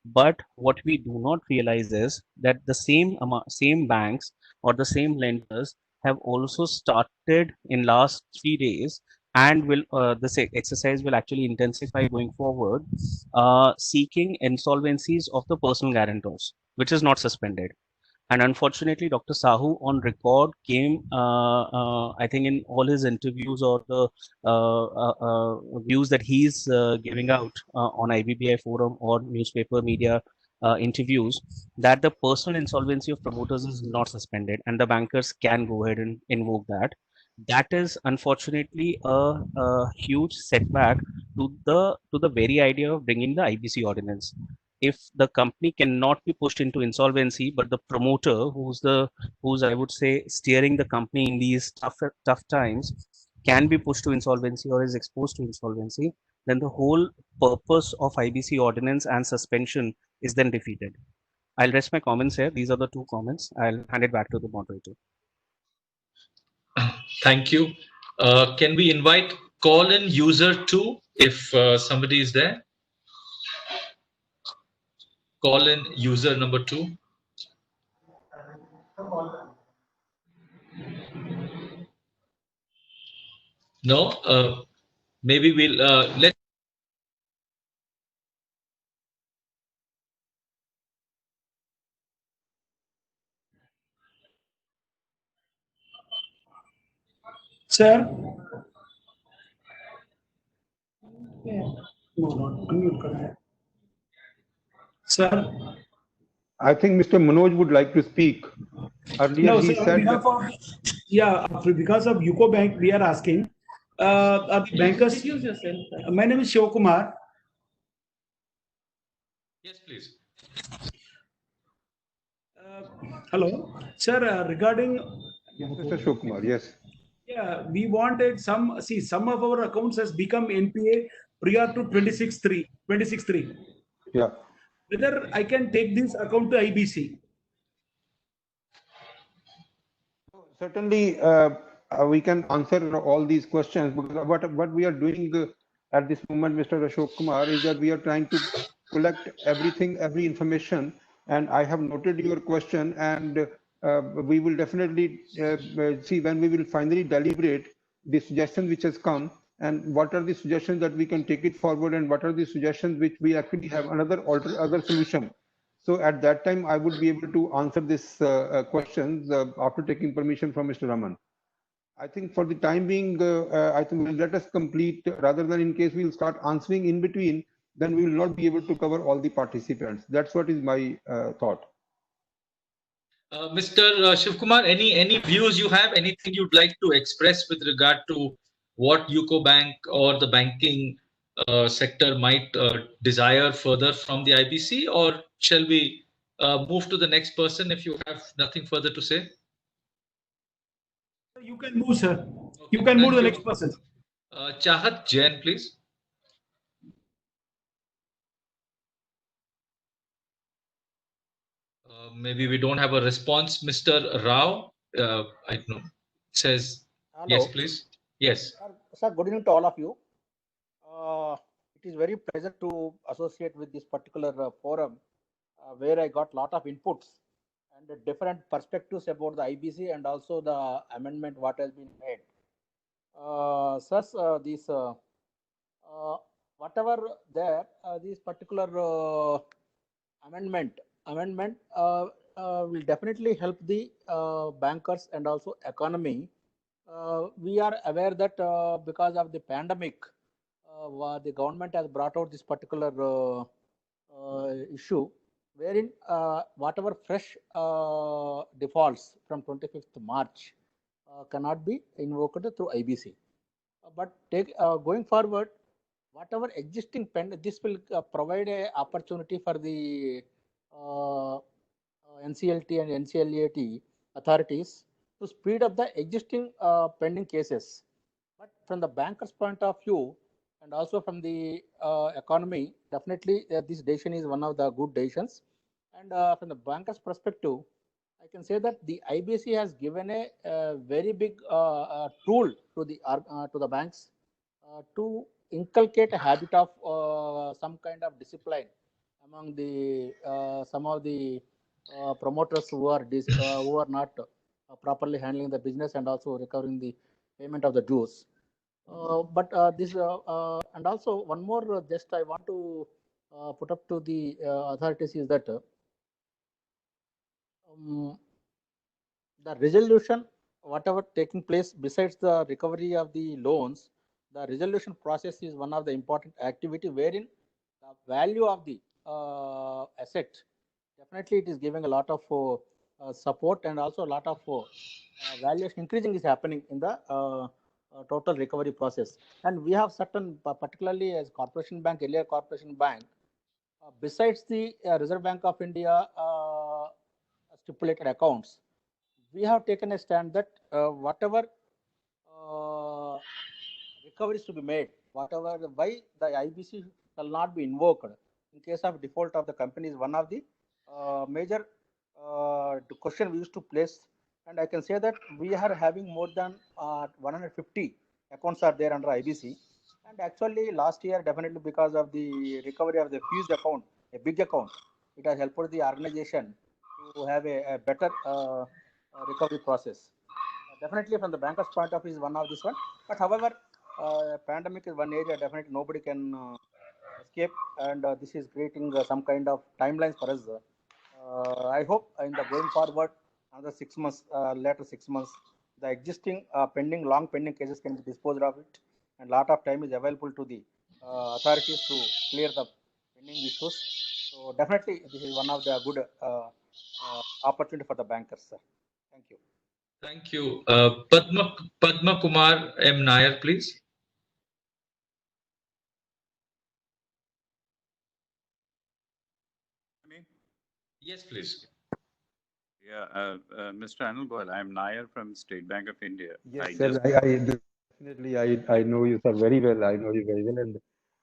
J: But what we do not realize is that the same banks or the same lenders have also started in last 3 days and will this exercise will actually intensify going forward, seeking insolvencies of the personal guarantors, which is not suspended. And unfortunately, Dr. Sahu on record came, I think, in all his interviews or the views that he's giving out on IBBI forum or newspaper media interviews, that the personal insolvency of promoters is not suspended, and the bankers can go ahead and invoke that. That is unfortunately a huge setback to the very idea of bringing the IBC ordinance. If the company cannot be pushed into insolvency, but the promoter, who's I would say steering the company in these tough times, can be pushed to insolvency or is exposed to insolvency, then the whole purpose of IBC ordinance and suspension is then defeated. I'll rest my comments here. These are the two comments. I'll hand it back to the moderator.
A: Thank you. Can we invite call-in user 2 if somebody is there? Call-in user number 2. No. Maybe we'll let.
H: Sir. No, not unmute करना है. Sir.
B: I think Mr. Manoj would like to speak. Earlier
H: No,
B: he
H: sir,
B: said
H: because of UCO Bank, we are asking. Bankers. Excuse yourself. My name is Shiv Kumar.
A: Yes, please.
H: Hello, sir. Regarding.
B: Mr. Shiv Kumar, yes.
H: Yeah, we wanted some. See, some of our accounts has become NPA prior to 26/3.
B: Yeah.
H: Whether I can take this account to IBC?
B: Certainly, we can answer all these questions because what we are doing at this moment, Mr. Ashok Kumar, is that we are trying to collect every information. And I have noted your question, and we will definitely see when we will finally deliberate the suggestion which has come, and what are the suggestions that we can take it forward, and what are the suggestions which we actually have other solution. So at that time, I would be able to answer this questions after taking permission from Mr. Raman. I think for the time being, I think we'll let us complete rather than in case we'll start answering in between, then we will not be able to cover all the participants. That's what is my thought.
A: Mr. Shiv Kumar, any views you have, anything you'd like to express with regard to what UCO Bank or the banking sector might desire further from the IBC, or shall we move to the next person if you have nothing further to say?
H: You can move, sir. You can move to the next person.
A: Chahat Jain, please. Maybe we don't have a response. Mr. Rao, I don't know, says, hello. Yes, please. Yes.
K: Sir, good evening to all of you. It is very pleasant to associate with this particular forum where I got a lot of inputs and different perspectives about the IBC and also the amendment what has been made. Sir, this whatever there, this particular amendment will definitely help the bankers and also economy. We are aware that because of the pandemic, the government has brought out this particular issue, wherein whatever fresh defaults from 25th March cannot be invoked through IBC. But going forward, whatever existing pen, this will provide a opportunity for the NCLT and NCLAT authorities to speed up the existing pending cases. But from the banker's point of view, and also from the economy, definitely this decision is one of the good decisions. And from the banker's perspective, I can say that the IBC has given a very big tool to the banks to inculcate a habit of some kind of discipline among the some of the promoters who are not properly handling the business and also recovering the payment of the dues. And also one more just I want to put up to the authorities is that the resolution, whatever taking place besides the recovery of the loans, the resolution process is one of the important activity wherein the value of the asset, definitely it is giving a lot of support and also a lot of valuation increasing is happening in the total recovery process. And we have certain, particularly as Corporation Bank, earlier Corporation Bank, besides the Reserve Bank of India stipulated accounts, we have taken a stand that whatever recoveries to be made, whatever why the IBC shall not be invoked in case of default of the company is one of the major question we used to place. And I can say that we are having more than 150 accounts are there under IBC. And actually last year, definitely because of the recovery of the fused account, a big account, it has helped the organization to have a better recovery process. Definitely from the banker's point of view is one of this one. But however, pandemic is one area definitely nobody can escape, and this is creating some kind of timelines for us. I hope in the going forward, another 6 months, later 6 months, the existing pending, long pending cases can be disposed of it, and lot of time is available to the authorities to clear the pending issues. So definitely, this is one of the good opportunity for the bankers, sir. Thank you.
A: Thank you. Padma Kumar M. Nair, please. Yes, please.
L: Yeah, Mr. Anil Goyal, I'm Nair from State Bank of India.
B: Yes, sir. I know you, sir, very well. I know you very well, and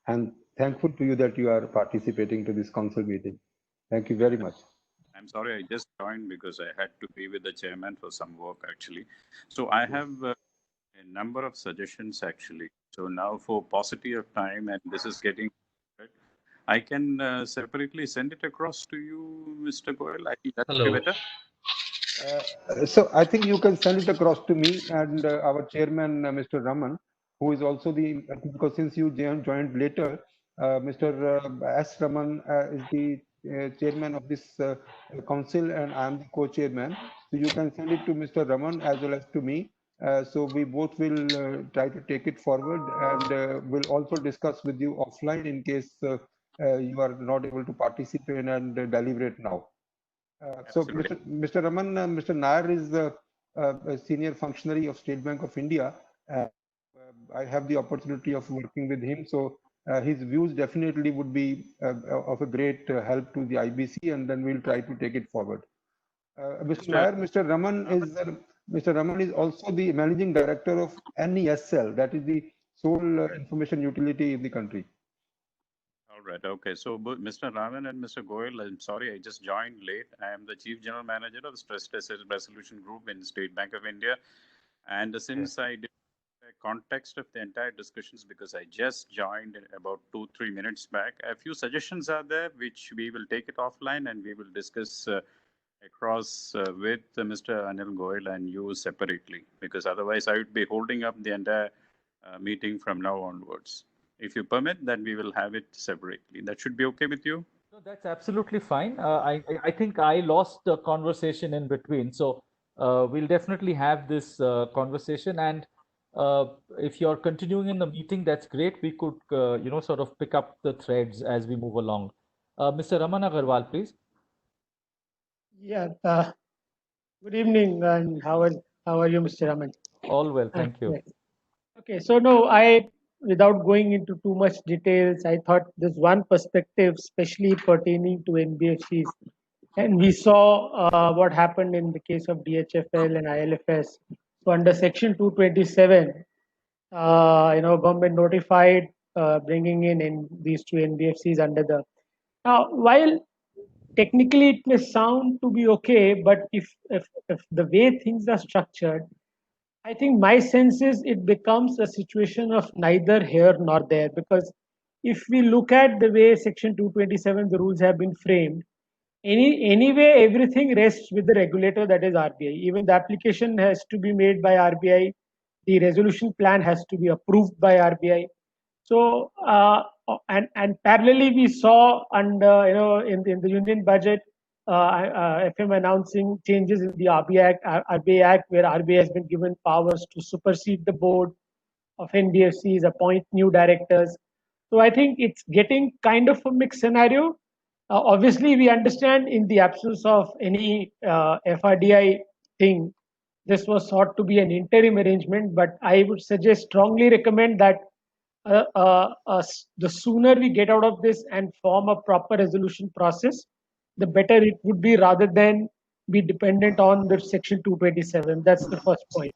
B: I'm thankful to you that you are participating to this council meeting. Thank you very much.
L: I'm sorry, I just joined because I had to be with the chairman for some work, actually. So I have a number of suggestions, actually. So now for paucity of time, and this is getting, I can separately send it across to you, Mr. Goyal. I think that would be better.
B: So I think you can send it across to me and our chairman, Mr. Raman, who is also the, because since you joined later, Mr. S. Raman is the chairman of this council, and I am the co-chairman. So you can send it to Mr. Raman as well as to me. So we both will try to take it forward, and we'll also discuss with you offline in case you are not able to participate and deliberate now. So Mr. Raman, Mr. Nair is a senior functionary of State Bank of India. I have the opportunity of working with him. So his views definitely would be of a great help to the IBC, and then we'll try to take it forward. Mr. Nair, Mr. Raman is also the managing director of NESL, that is the sole information utility in the country.
L: All right. Okay. So Mr. Raman and Mr. Goyal, I'm sorry, I just joined late. I am the Chief General Manager of Stress Test Resolution Group in State Bank of India. And since I did the context of the entire discussions, because I just joined about 2-3 minutes back, a few suggestions are there, which we will take it offline and we will discuss across with Mr. Anil Goyal and you separately, because otherwise I would be holding up the entire meeting from now onwards. If you permit, then we will have it separately. That should be okay with you?
M: No, that's absolutely fine. I think I lost the conversation in between. So we'll definitely have this conversation. And if you're continuing in the meeting, that's great. We could, sort of pick up the threads as we move along. Mr. Raman Agarwal, please.
N: Yeah, good evening, and how are you, Mr. Raman?
M: All well, thank you.
N: Yes. Okay, so no, without going into too much details, I thought there's one perspective, especially pertaining to NBFCs, and we saw what happened in the case of DHFL and ILFS. So under Section 227, government notified bringing in these two NBFCs under the. Now, while technically it may sound to be okay, but if the way things are structured, I think my sense is it becomes a situation of neither here nor there, because if we look at the way Section 227 the rules have been framed, anyway everything rests with the regulator, that is RBI. Even the application has to be made by RBI, the resolution plan has to be approved by RBI. So and parallelly we saw under in the union budget FM announcing changes in the RBI Act, where RBI has been given powers to supersede the board of NBFCs, appoint new directors. So I think it's getting kind of a mixed scenario. Obviously, we understand in the absence of any FRDI thing, this was thought to be an interim arrangement, but I would strongly recommend that the sooner we get out of this and form a proper resolution process, the better it would be, rather than be dependent on the Section 227. That's the first point.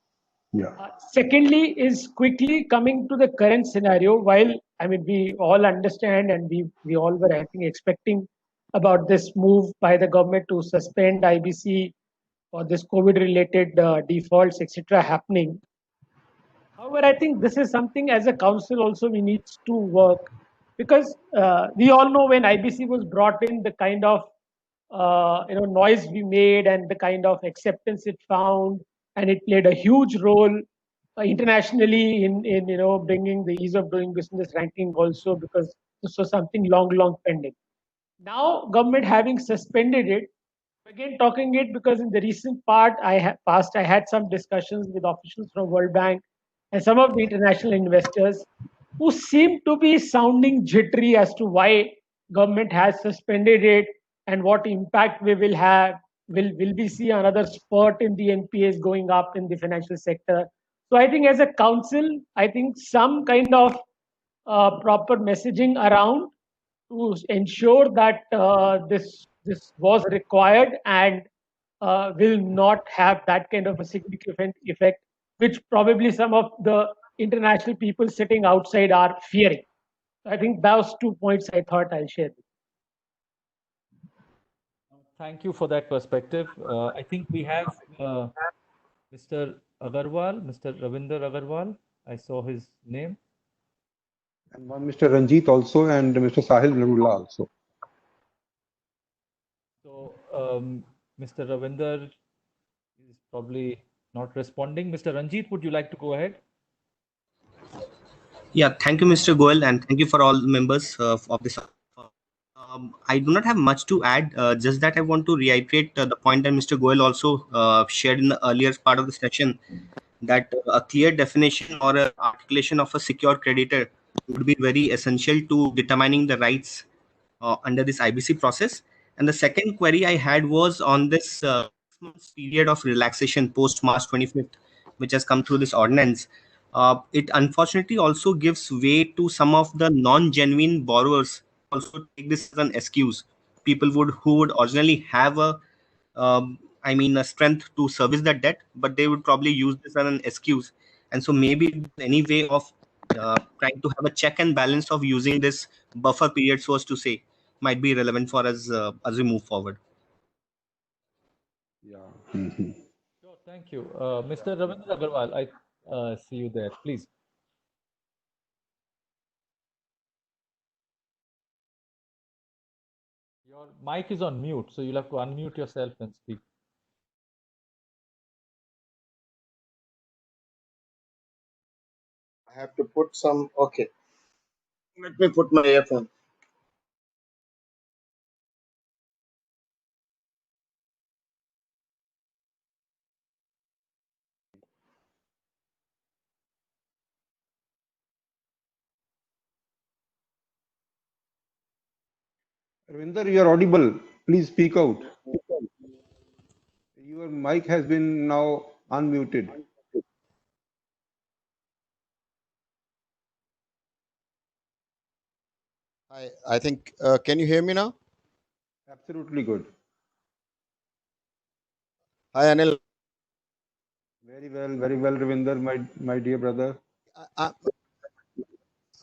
B: Yeah.
N: Secondly, is quickly coming to the current scenario. While I mean, we all understand and we all were, I think, expecting about this move by the government to suspend IBC or this COVID-related defaults, etc., happening. However, I think this is something as a council also we need to work, because we all know when IBC was brought in, the kind of noise we made and the kind of acceptance it found, and it played a huge role internationally in bringing the ease of doing business ranking also, because this was something long pending. Now government having suspended it, again talking it, because in the recent I had some discussions with officials from World Bank and some of the international investors who seem to be sounding jittery as to why government has suspended it and what impact we will have. Will we see another spurt in the NPAs going up in the financial sector? So I think as a council, I think some kind of proper messaging around to ensure that this was required and will not have that kind of a significant effect, which probably some of the international people sitting outside are fearing. I think those 2 points I thought I'll share.
M: Thank you for that perspective. I think we have Mr. Agarwal, Mr. Ravinder Agarwal. I saw his name.
B: And one Mr. Ranjit also, and Mr. Sahil Narula also.
M: So Mr. Ravinder is probably not responding. Mr. Ranjit, would you like to go ahead?
O: Yeah, thank you, Mr. Goel, and thank you for all the members of this. I do not have much to add, just that I want to reiterate the point that Mr. Goel also shared in the earlier part of the session, that a clear definition or an articulation of a secure creditor would be very essential to determining the rights under this IBC process. And the second query I had was on this 6 months period of relaxation post March 25th, which has come through this ordinance. It unfortunately also gives way to some of the non-genuine borrowers also take this as an excuse. People who would originally have a strength to service that debt, but they would probably use this as an excuse. And so maybe any way of trying to have a check and balance of using this buffer period, so as to say, might be relevant for us as we move forward.
B: Yeah.
M: Sure, thank you. Mr. Ravindra Agarwal, I see you there. Please. Your mic is on mute, so you'll have to unmute yourself and speak.
P: I have to put some, okay. Let me put my earphone.
B: Ravinder, you are audible. Please speak out. Your mic has been now unmuted.
Q: I think, can you hear me now?
B: Absolutely good.
Q: Hi, Anil.
B: Very well, Ravinder, my dear brother.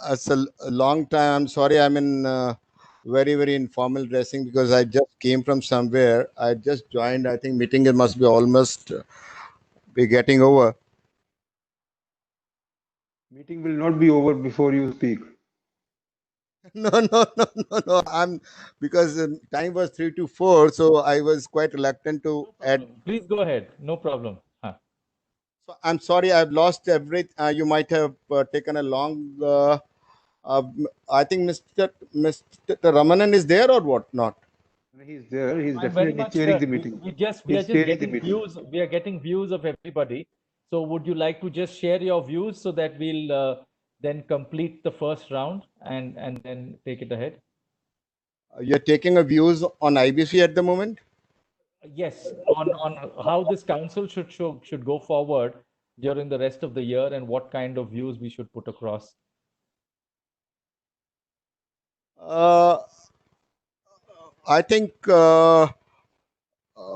Q: It's a long time. I'm sorry, I'm in very informal dressing because I just came from somewhere. I just joined. I think meeting it must be almost be getting over.
B: Meeting will not be over before you speak.
Q: No. I'm because time was 3 to 4, so I was quite reluctant to add.
M: Please go ahead. No problem.
Q: So I'm sorry, I've lost everything. You might have taken a long. I think Mr. Ramanan is there or what not?
B: He's there. He's
M: I'm very
B: definitely
M: much
B: chairing the meeting.
M: we are
B: He's
M: just
B: chairing the
M: getting
B: meeting.
M: views. We are getting views of everybody. So would you like to just share your views so that we'll then complete the first round and then take it ahead?
Q: You're taking a views on IBC at the moment?
M: Yes, on how this council should go forward during the rest of the year and what kind of views we should put across.
Q: I think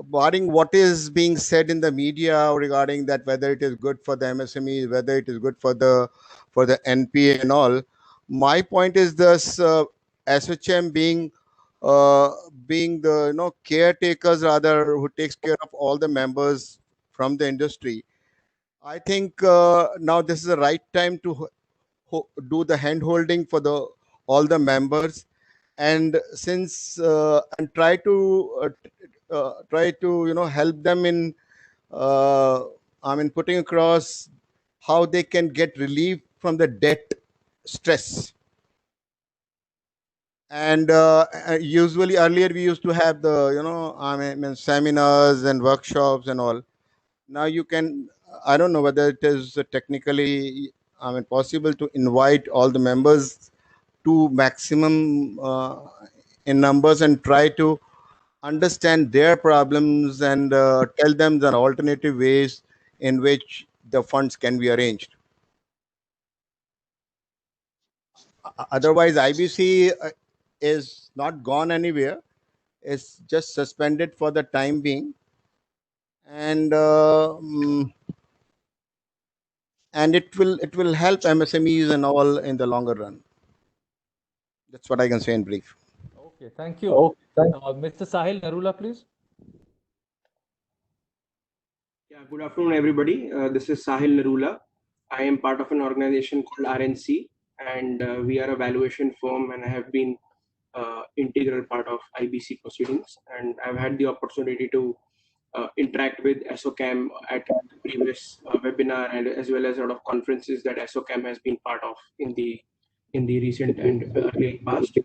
Q: barring what is being said in the media regarding that, whether it is good for the MSMEs, whether it is good for the NPA and all, my point is this: SHM being the caretakers rather, who takes care of all the members from the industry. I think now this is the right time to do the hand holding for all the members, and since and try to help them in putting across how they can get relief from the debt stress. And usually earlier we used to have the seminars and workshops and all. Now you can, I don't know whether it is technically possible to invite all the members to maximum in numbers and try to understand their problems and tell them the alternative ways in which the funds can be arranged. Otherwise, IBC is not gone anywhere. It's just suspended for the time being, and it will help MSMEs and all in the longer run. That's what I can say in brief.
M: Okay, thank you. Mr. Sahil Narula, please.
R: Yeah, good afternoon, everybody. This is Sahil Narula. I am part of an organization called RNC, and we are a valuation firm, and I have been integral part of IBC proceedings, and I've had the opportunity to interact with ASSOCHAM at the previous webinar and as well as a lot of conferences that ASSOCHAM has been part of in the recent and early past.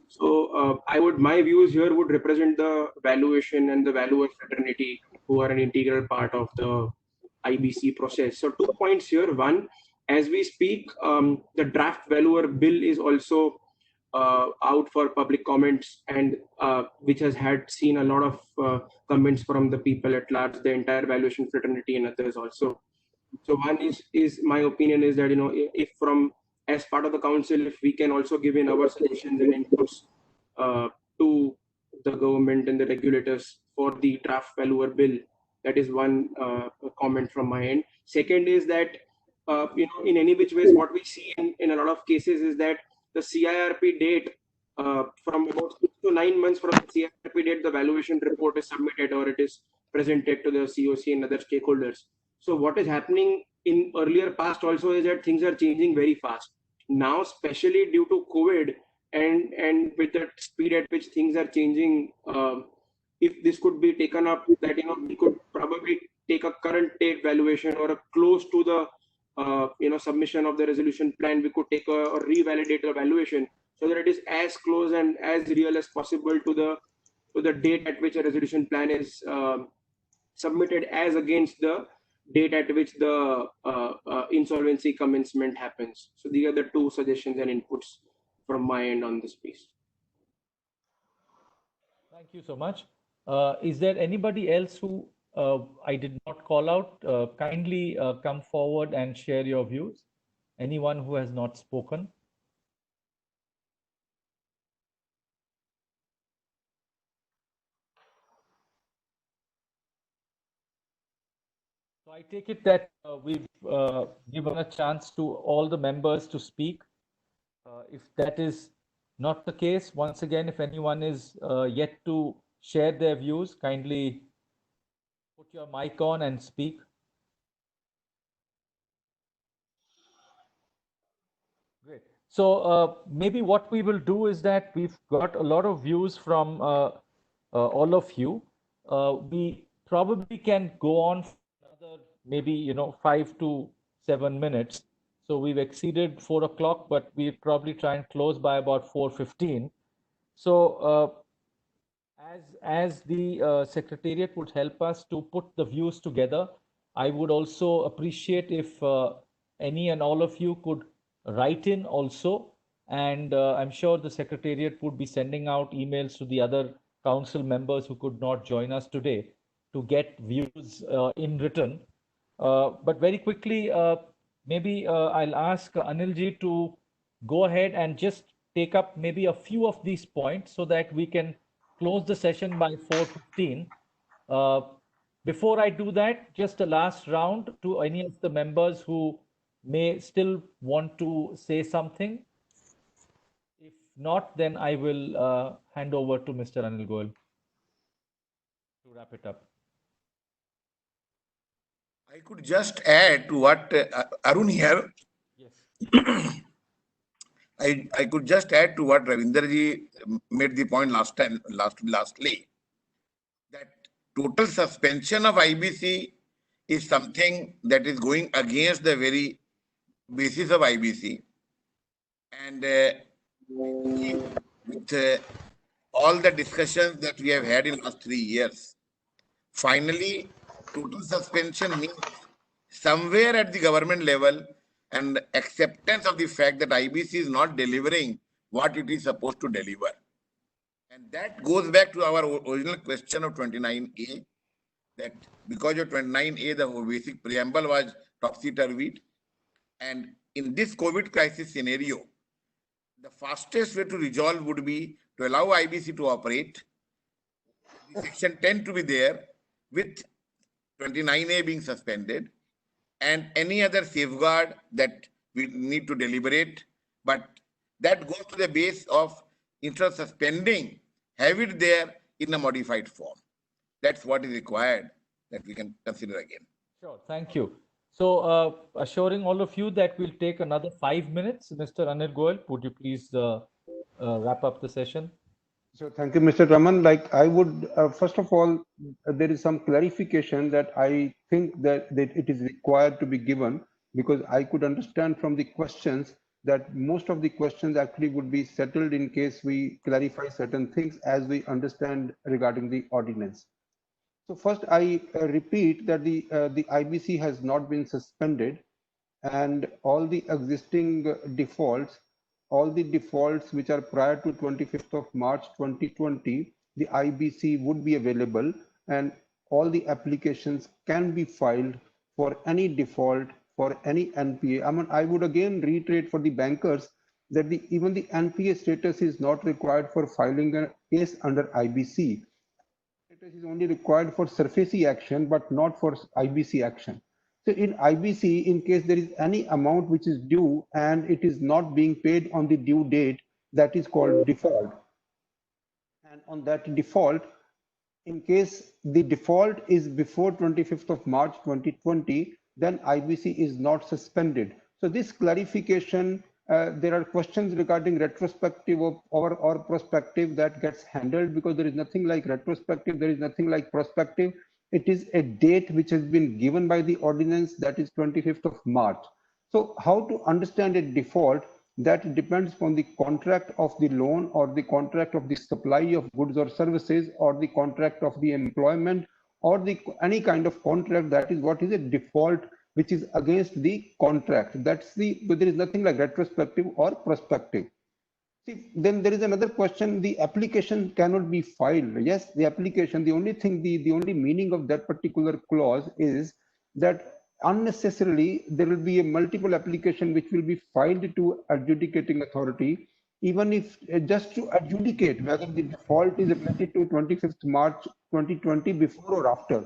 R: So my views here would represent the valuation and the valuer fraternity who are an integral part of the IBC process. So 2 points here. One, as we speak, the draft valuer bill is also out for public comments, and which has seen a lot of comments from the people at large, the entire valuation fraternity and others also. So one is my opinion is that, if from as part of the council, if we can also give in our suggestions and inputs to the government and the regulators for the draft valuer bill, that is one comment from my end. Second is that, in any which ways, what we see in a lot of cases is that the CIRP date, from about 6 to 9 months from the CIRP date, the valuation report is submitted or it is presented to the COC and other stakeholders. So what is happening in earlier past also is that things are changing very fast. Now, especially due to COVID and with the speed at which things are changing, if this could be taken up, that we could probably take a current date valuation or a close to the submission of the resolution plan, we could take or revalidate the valuation so that it is as close and as real as possible to the date at which a resolution plan is submitted as against the date at which the insolvency commencement happens. So these are the two suggestions and inputs from my end on this piece.
M: Thank you so much. Is there anybody else who I did not call out? Kindly come forward and share your views. Anyone who has not spoken? So I take it that we've given a chance to all the members to speak. If that is not the case, once again, if anyone is yet to share their views, kindly put your mic on and speak. Great. So maybe what we will do is that we've got a lot of views from all of you. We probably can go on for another maybe 5 to 7 minutes. So we've exceeded 4 o'clock, but we'll probably try and close by about 4:15. So as the Secretariat would help us to put the views together, I would also appreciate if any and all of you could write in also, and I'm sure the Secretariat would be sending out emails to the other council members who could not join us today to get views in written. But very quickly, maybe I'll ask Anilji to go ahead and just take up maybe a few of these points so that we can close the session by 4:15. Before I do that, just a last round to any of the members who may still want to say something. If not, then I will hand over to Mr. Anil Goel to wrap it up.
E: I could just add to what Arun here.
M: Yes.
E: I could just add to what Ravinderji made the point lastly, that total suspension of IBC is something that is going against the very basis of IBC. And with all the discussions that we have had in the last 3 years, finally, total suspension means somewhere at the government level and acceptance of the fact that IBC is not delivering what it is supposed to deliver. And that goes back to our original question of 29A, that because of 29A, the basic preamble was topsy-turvy. And in this COVID crisis scenario, the fastest way to resolve would be to allow IBC to operate, Section 10 to be there, with 29A being suspended, and any other safeguard that we need to deliberate, but that goes to the base of, instead of suspending, have it there in a modified form. That's what is required that we can consider again.
M: Sure, thank you. So assuring all of you that we'll take another 5 minutes. Mr. Anil Goel, would you please wrap up the session?
B: So thank you, Mr. Raman. Like I would, first of all, there is some clarification that I think that it is required to be given, because I could understand from the questions that most of the questions actually would be settled in case we clarify certain things as we understand regarding the ordinance. So first, I repeat that the IBC has not been suspended, and all the existing defaults, all the defaults which are prior to 25th of March 2020, the IBC would be available, and all the applications can be filed for any default, for any NPA. I mean, I would again reiterate for the bankers that even the NPA status is not required for filing a case under IBC. It is only required for SARFAESI action, but not for IBC action. So in IBC, in case there is any amount which is due and it is not being paid on the due date, that is called default. And on that default, in case the default is before 25th of March 2020, then IBC is not suspended. So this clarification, there are questions regarding retrospective or prospective that gets handled, because there is nothing like retrospective, there is nothing like prospective. It is a date which has been given by the ordinance, that is 25th of March. So how to understand a default, that depends on the contract of the loan or the contract of the supply of goods or services or the contract of the employment or any kind of contract. That is what is a default, which is against the contract. That's there is nothing like retrospective or prospective. See, then there is another question. The application cannot be filed. Yes, the application, the only thing, the only meaning of that particular clause is that unnecessarily there will be a multiple application which will be filed to adjudicating authority, even if just to adjudicate whether the default is related to 25th March 2020 before or after.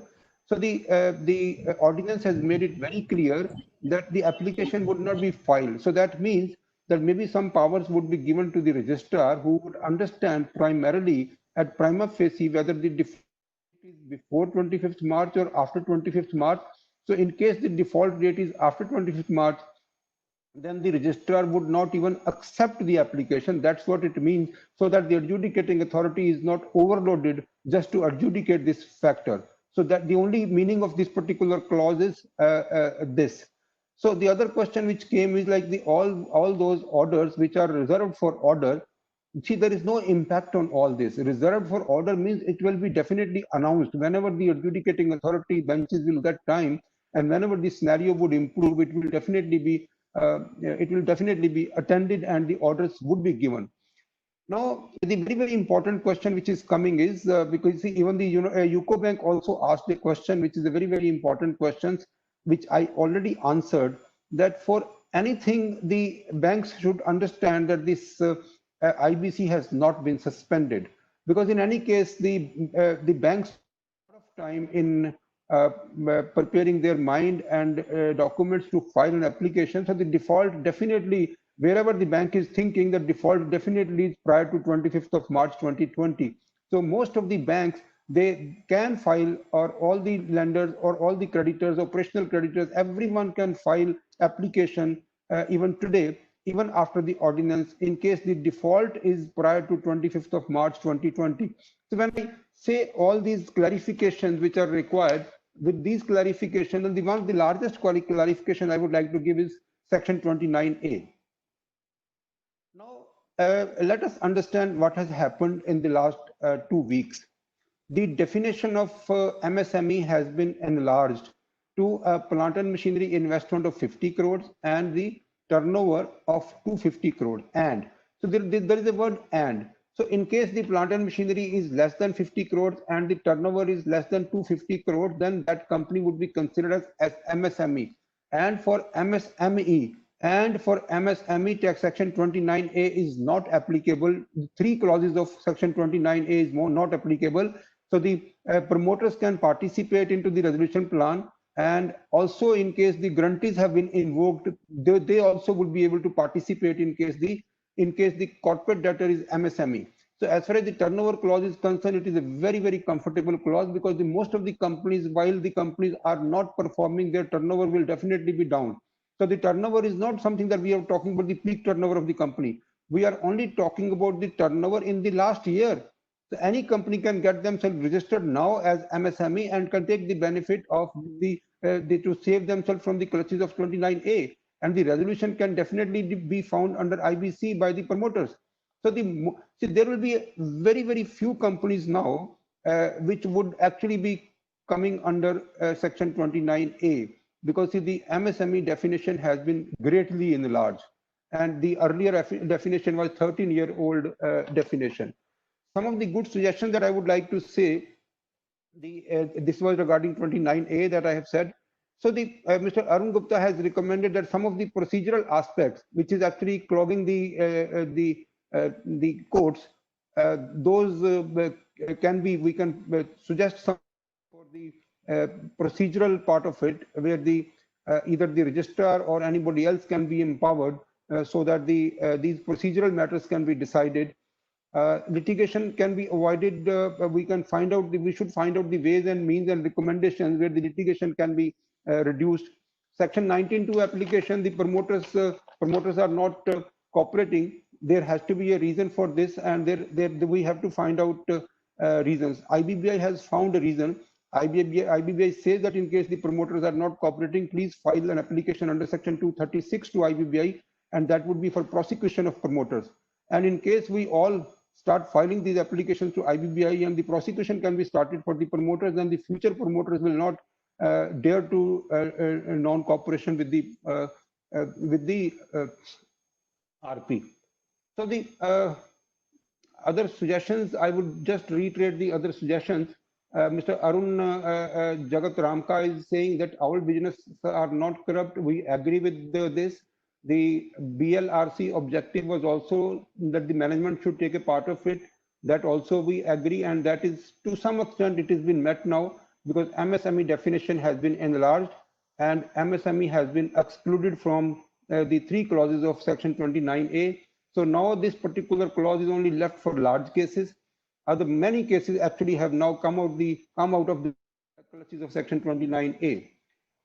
B: So the ordinance has made it very clear that the application would not be filed. So that means that maybe some powers would be given to the registrar who would understand primarily at prima facie whether the default is before 25th March or after 25th March. So in case the default date is after 25th March, then the registrar would not even accept the application. That's what it means, so that the adjudicating authority is not overloaded just to adjudicate this factor. So that the only meaning of this particular clause is this. So the other question which came is like all those orders which are reserved for order. See, there is no impact on all this. Reserved for order means it will be definitely announced whenever the adjudicating authority benches will get time, and whenever the scenario would improve, it will definitely be attended and the orders would be given. Now, the very, very important question which is coming is because see, even the UCO Bank also asked a question which is a very, very important question, which I already answered, that for anything the banks should understand that this IBC has not been suspended, because in any case the banks have time in preparing their mind and documents to file an application. So the default definitely, wherever the bank is thinking, the default definitely is prior to 25th of March 2020. So most of the banks, they can file, or all the lenders or all the creditors, operational creditors, everyone can file application even today, even after the ordinance, in case the default is prior to 25th of March 2020. So when I say all these clarifications which are required, with these clarifications, and the largest clarification I would like to give is section 29A. Now, let us understand what has happened in the last 2 weeks. The definition of MSME has been enlarged to a plant and machinery investment of 50 crores and the turnover of 250 crores. And so there is a word and. So in case the plant and machinery is less than 50 crores and the turnover is less than 250 crores, then that company would be considered as MSME. And for MSME and for MSME tax, section 29A is not applicable. 3 clauses of section 29A is not applicable. So the promoters can participate into the resolution plan, and also in case the grantees have been invoked, they also would be able to participate in case the corporate debtor is MSME. So as far as the turnover clause is concerned, it is a very, very comfortable clause, because most of the companies, while the companies are not performing, their turnover will definitely be down. So the turnover is not something that we are talking about the peak turnover of the company. We are only talking about the turnover in the last year. So any company can get themselves registered now as MSME and can take the benefit of to save themselves from the clutches of 29A. And the resolution can definitely be found under IBC by the promoters. So there will be very, very few companies now which would actually be coming under section 29A, because see, the MSME definition has been greatly enlarged, and the earlier definition was 13-year-old definition. Some of the good suggestions that I would like to say, this was regarding 29A that I have said. So Mr. Arun Gupta has recommended that some of the procedural aspects, which is actually clogging the courts, those we can suggest some for the procedural part of it, where either the registrar or anybody else can be empowered so that these procedural matters can be decided. Litigation can be avoided. We should find out the ways and means and recommendations where the litigation can be reduced. Section 19(2) application, the promoters are not cooperating. There has to be a reason for this, and we have to find out reasons. IBBI has found a reason. IBBI says that in case the promoters are not cooperating, please file an application under section 236 to IBBI, and that would be for prosecution of promoters. And in case we all start filing these applications to IBBI and the prosecution can be started for the promoters, then the future promoters will not dare to non-cooperation with the RP. So the other suggestions, I would just reiterate the other suggestions. Mr. Arun Jagat Ramka is saying that our businesses are not corrupt. We agree with this. The BLRC objective was also that the management should take a part of it. That also we agree, and that is to some extent it has been met now because MSME definition has been enlarged and MSME has been excluded from the 3 clauses of Section 29A. So now this particular clause is only left for large cases. Other many cases actually have now come out of the clutches of Section 29A.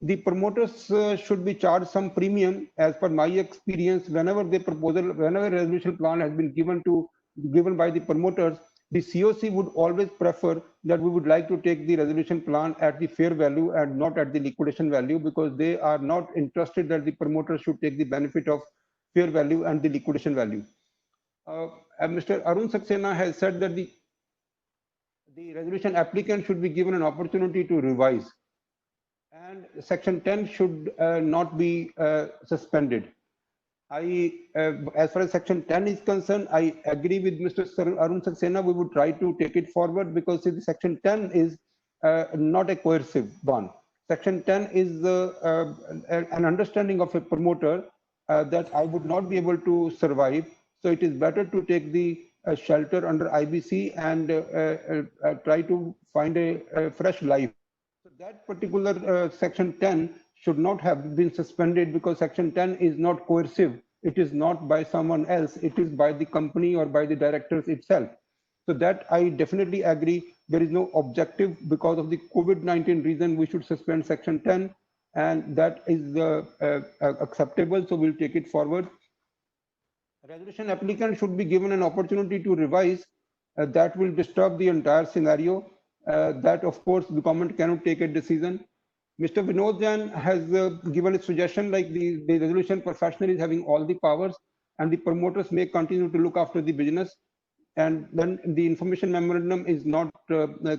B: The promoters should be charged some premium. As per my experience, whenever a resolution plan has been given by the promoters, the COC would always prefer that we would like to take the resolution plan at the fair value and not at the liquidation value, because they are not interested that the promoters should take the benefit of fair value and the liquidation value. Mr. Arun Saxena has said that the resolution applicant should be given an opportunity to revise, and Section 10 should not be suspended. As far as Section 10 is concerned, I agree with Mr. Arun Saxena. We would try to take it forward because the Section 10 is not a coercive one. Section 10 is an understanding of a promoter that I would not be able to survive. So it is better to take the shelter under IBC and try to find a fresh life. So that particular Section 10 should not have been suspended because Section 10 is not coercive. It is not by someone else. It is by the company or by the directors itself. So that I definitely agree. There is no objective because of the COVID-19 reason we should suspend Section 10, and that is acceptable. So we'll take it forward. Resolution applicant should be given an opportunity to revise. That will disturb the entire scenario. That of course the government cannot take a decision. Mr. Vinod Jain has given a suggestion like the resolution professional is having all the powers and the promoters may continue to look after the business, and then the information memorandum is not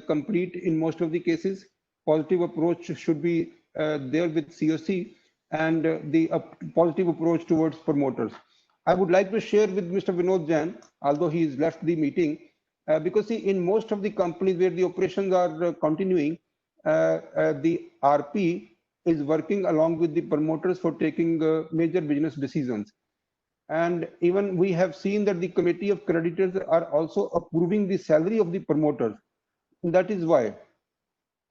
B: complete in most of the cases. Positive approach should be there with COC and the positive approach towards promoters. I would like to share with Mr. Vinod Jain, although he has left the meeting, because see, in most of the companies where the operations are continuing, the RP is working along with the promoters for taking major business decisions. And even we have seen that the committee of creditors are also approving the salary of the promoters. And that is why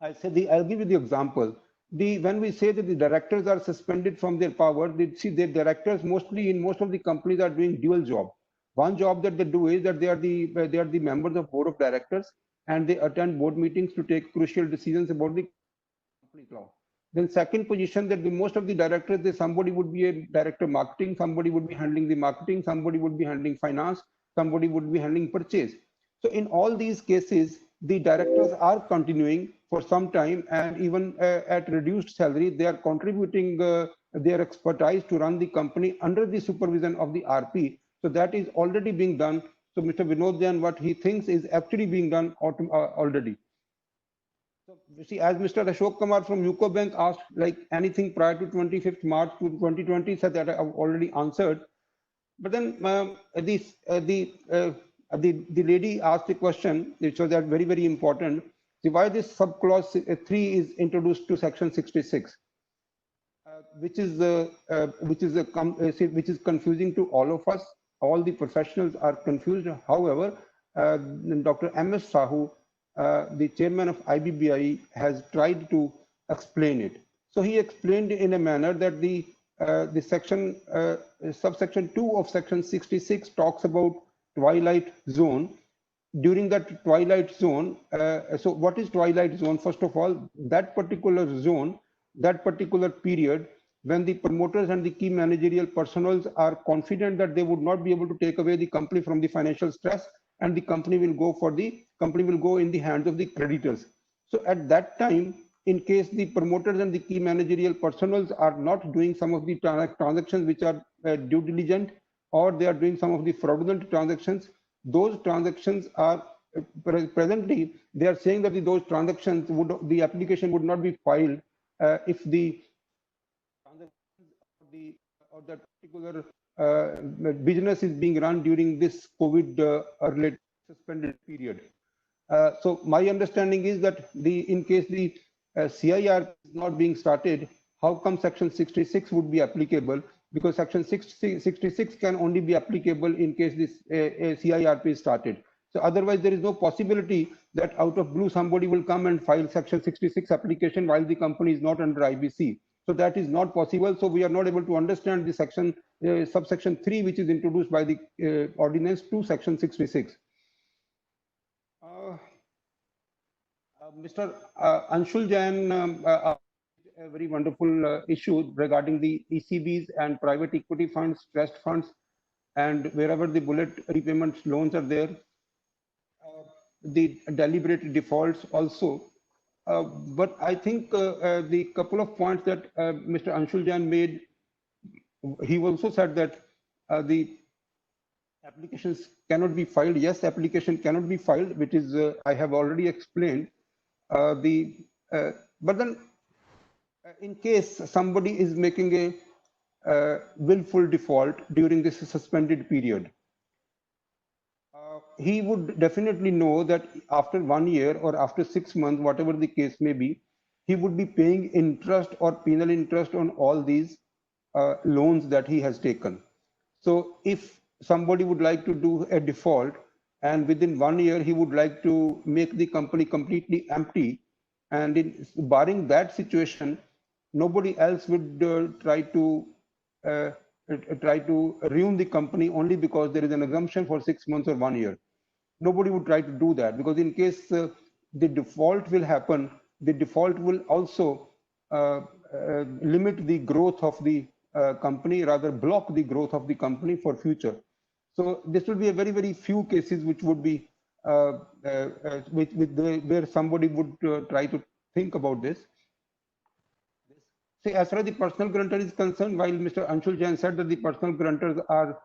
B: I'll give you the example. When we say that the directors are suspended from their power, the directors mostly in most of the companies are doing dual job. One job that they do is that they are the members of board of directors and they attend board meetings to take crucial decisions about the company law. Then second position, that most of the directors, somebody would be a director marketing, somebody would be handling the marketing, somebody would be handling finance, somebody would be handling purchase. So in all these cases, the directors are continuing for some time, and even at reduced salary, they are contributing their expertise to run the company under the supervision of the RP. So that is already being done. So Mr. Vinod Jain, what he thinks is actually being done already. So you see, as Mr. Ashok Kumar from UCO Bank asked, like anything prior to 25th March to 2020, said that I've already answered. But then the lady asked a question, which was that very, very important. See, why this subclause 3 is introduced to Section 66, which is confusing to all of us. All the professionals are confused. However, Dr. M.S. Sahu, the chairman of IBBI, has tried to explain it. So he explained in a manner that the subsection 2 of Section 66 talks about twilight zone. During that twilight zone, so what is twilight zone? First of all, that particular zone, that particular period, when the promoters and the key managerial personnel are confident that they would not be able to take away the company from the financial stress, and the company will go in the hands of the creditors. So at that time, in case the promoters and the key managerial personnel are not doing some of the transactions which are due diligent, or they are doing some of the fraudulent transactions, those transactions are presently, they are saying that those transactions the application would not be filed if the transactions or that particular business is being run during this COVID related suspended period. So my understanding is that in case the CIR is not being started, how come Section 66 would be applicable? Because Section 66 can only be applicable in case this CIRP is started. So otherwise, there is no possibility that out of blue somebody will come and file Section 66 application while the company is not under IBC. So that is not possible. So we are not able to understand the section subsection 3, which is introduced by the ordinance to Section 66. Mr. Anshul Jain, a very wonderful issue regarding the ECBs and private equity funds, trust funds, and wherever the bullet repayment loans are there, the deliberate defaults also. But I think the couple of points that Mr. Anshul Jain made, he also said that the applications cannot be filed. Yes, application cannot be filed, which is I have already explained. But then in case somebody is making a willful default during this suspended period, he would definitely know that after 1 year or after 6 months, whatever the case may be, he would be paying interest or penal interest on all these loans that he has taken. So if somebody would like to do a default and within 1 year he would like to make the company completely empty, and barring that situation, nobody else would try to ruin the company only because there is an exemption for 6 months or 1 year. Nobody would try to do that, because in case the default will happen, the default will also limit the growth of the company, rather block the growth of the company for future. So this will be a very, very few cases which would be where somebody would try to think about this. See, as far as the personal guarantor is concerned, while Mr. Anshul Jain said that the personal guarantors are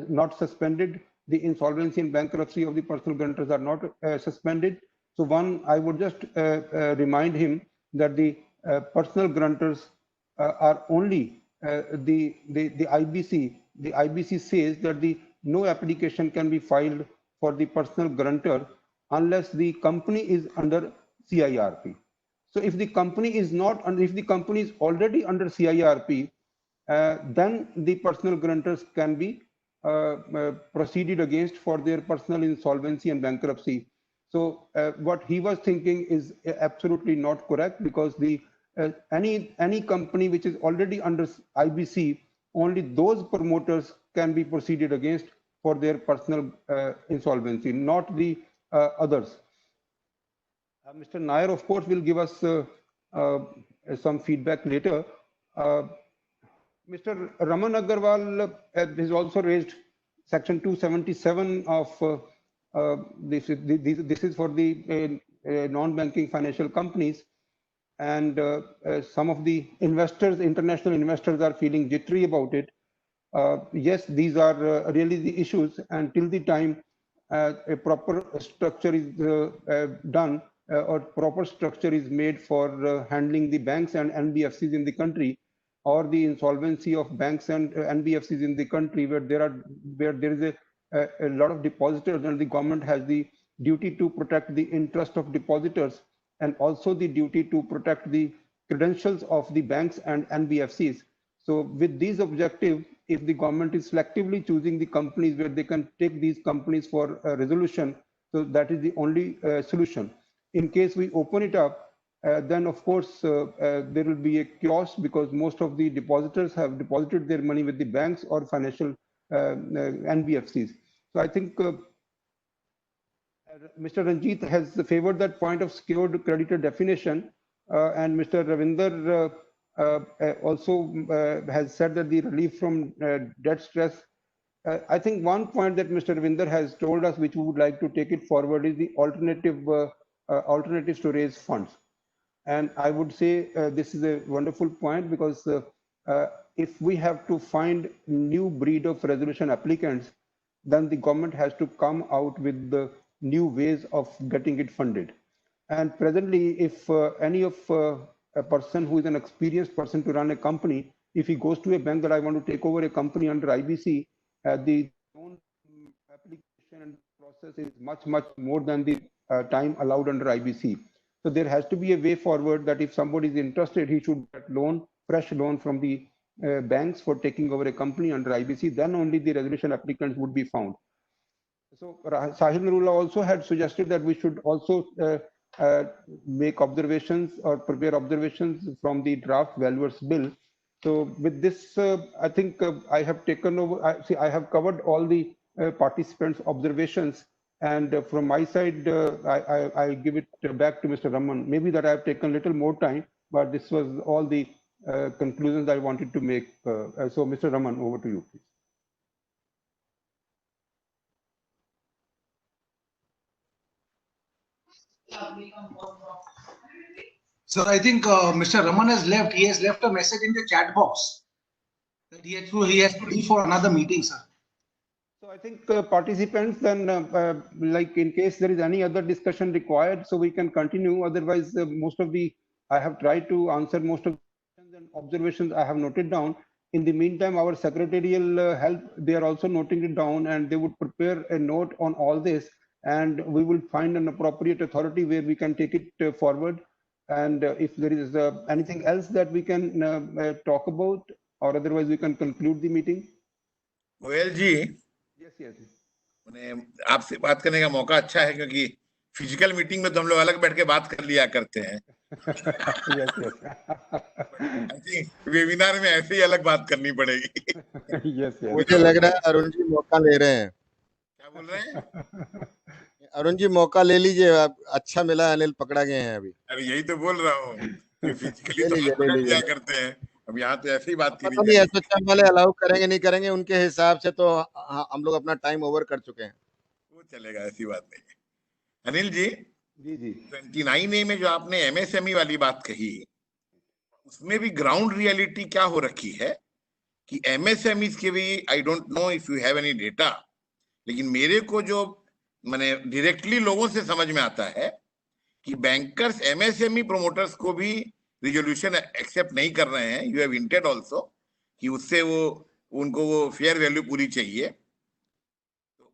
B: not suspended, the insolvency and bankruptcy of the personal guarantors are not suspended. So one, I would just remind him that the personal guarantors are only the IBC. The IBC says that no application can be filed for the personal guarantor unless the company is under CIRP. So if the company is not, and if the company is already under CIRP, then the personal guarantors can be proceeded against for their personal insolvency and bankruptcy. So what he was thinking is absolutely not correct, because any company which is already under IBC, only those promoters can be proceeded against for their personal insolvency, not the others. Mr. Nair, of course, will give us some feedback later. Mr. Raman Agarwal has also raised Section 277 of this is for the non-banking financial companies, and some of the investors, international investors, are feeling jittery about it. Yes, these are really the issues, and till the time a proper structure is done, or proper structure is made for handling the banks and NBFCs in the country, or the insolvency of banks and NBFCs in the country, where there is a lot of depositors, and the government has the duty to protect the interest of depositors, and also the duty to protect the credentials of the banks and NBFCs. So with these objectives, if the government is selectively choosing the companies where they can take these companies for resolution, so that is the only solution. In case we open it up, then of course there will be a chaos, because most of the depositors have deposited their money with the banks or financial NBFCs. So I think Mr. Ranjit has favored that point of secured creditor definition, and Mr. Ravinder also has said that the relief from debt stress. I think one point that Mr. Ravinder has told us, which we would like to take it forward, is the alternatives to raise funds. And I would say this is a wonderful point, because if we have to find new breed of resolution applicants, then the government has to come out with the new ways of getting it funded. And presently, if any of a person who is an experienced person to run a company if he goes to a bank that I want to take over a company under IBC, the loan application and process is much more than the time allowed under IBC. So there has to be a way forward that if somebody is interested, he should get fresh loan from the banks for taking over a company under IBC. Then only the resolution applicants would be found. So Sahil Narula also had suggested that we should also make observations or prepare observations from the draft valuers bill. So with this, I think I have taken over. I have covered all the participants' observations, and from my side, I give it back to Mr. Raman. Maybe that I have taken a little more time, but this was all the conclusions I wanted to make. So, Mr. Raman, over to you, please.
C: Sir, I think Mr. Raman has left. He has left a message in the chat box that he has to leave for another meeting, sir.
B: So I think participants then, like in case there is any other discussion required, so we can continue. Otherwise, I have tried to answer most of the questions and observations I have noted down. In the meantime, our secretarial help, they are also noting it down, and they would prepare a note on all this, and we will find an appropriate authority where we can take it forward. And if there is anything else that we can talk about, or otherwise we can conclude the meeting.
E: Goyal ji,
B: yes.
E: आपसे बात करने का मौका अच्छा है क्योंकि physical meeting में तो हम लोग अलग बैठ के बात कर लिया करते हैं। वेबिनार में ऐसे ही अलग बात करनी पड़ेगी।
Q: मुझे लग रहा है अरुण जी मौका ले रहे हैं।
E: क्या बोल रहे हैं?
Q: अरुण जी मौका ले लीजिए, अच्छा मिला, अनिल पकड़ा गए हैं अभी।
E: अरे यही तो बोल रहा हूँ, फिजिकली तो पकड़ लिया करते हैं, अब यहाँ तो ऐसी ही बात की
Q: पता नहीं एसोचैम वाले अलाउ करेंगे नहीं करेंगे, उनके हिसाब से तो हम लोग अपना टाइम ओवर कर चुके हैं।
E: वो चलेगा, ऐसी बात नहीं है। अनिल जी,
B: जी
E: 29A में जो आपने MSME वाली बात कही, उसमें भी ग्राउंड रियलिटी क्या हो रखी है कि MSMEs के भी, I don't know if you have any data, लेकिन मेरे को जो मैंने डायरेक्टली लोगों से समझ में आता है कि बैंकर्स MSME प्रोमोटर्स को भी रिजोल्यूशन एक्सेप्ट नहीं कर रहे हैं। यू हैव हिंटेड आल्सो कि उससे उनको वो फेयर वैल्यू पूरी चाहिए। तो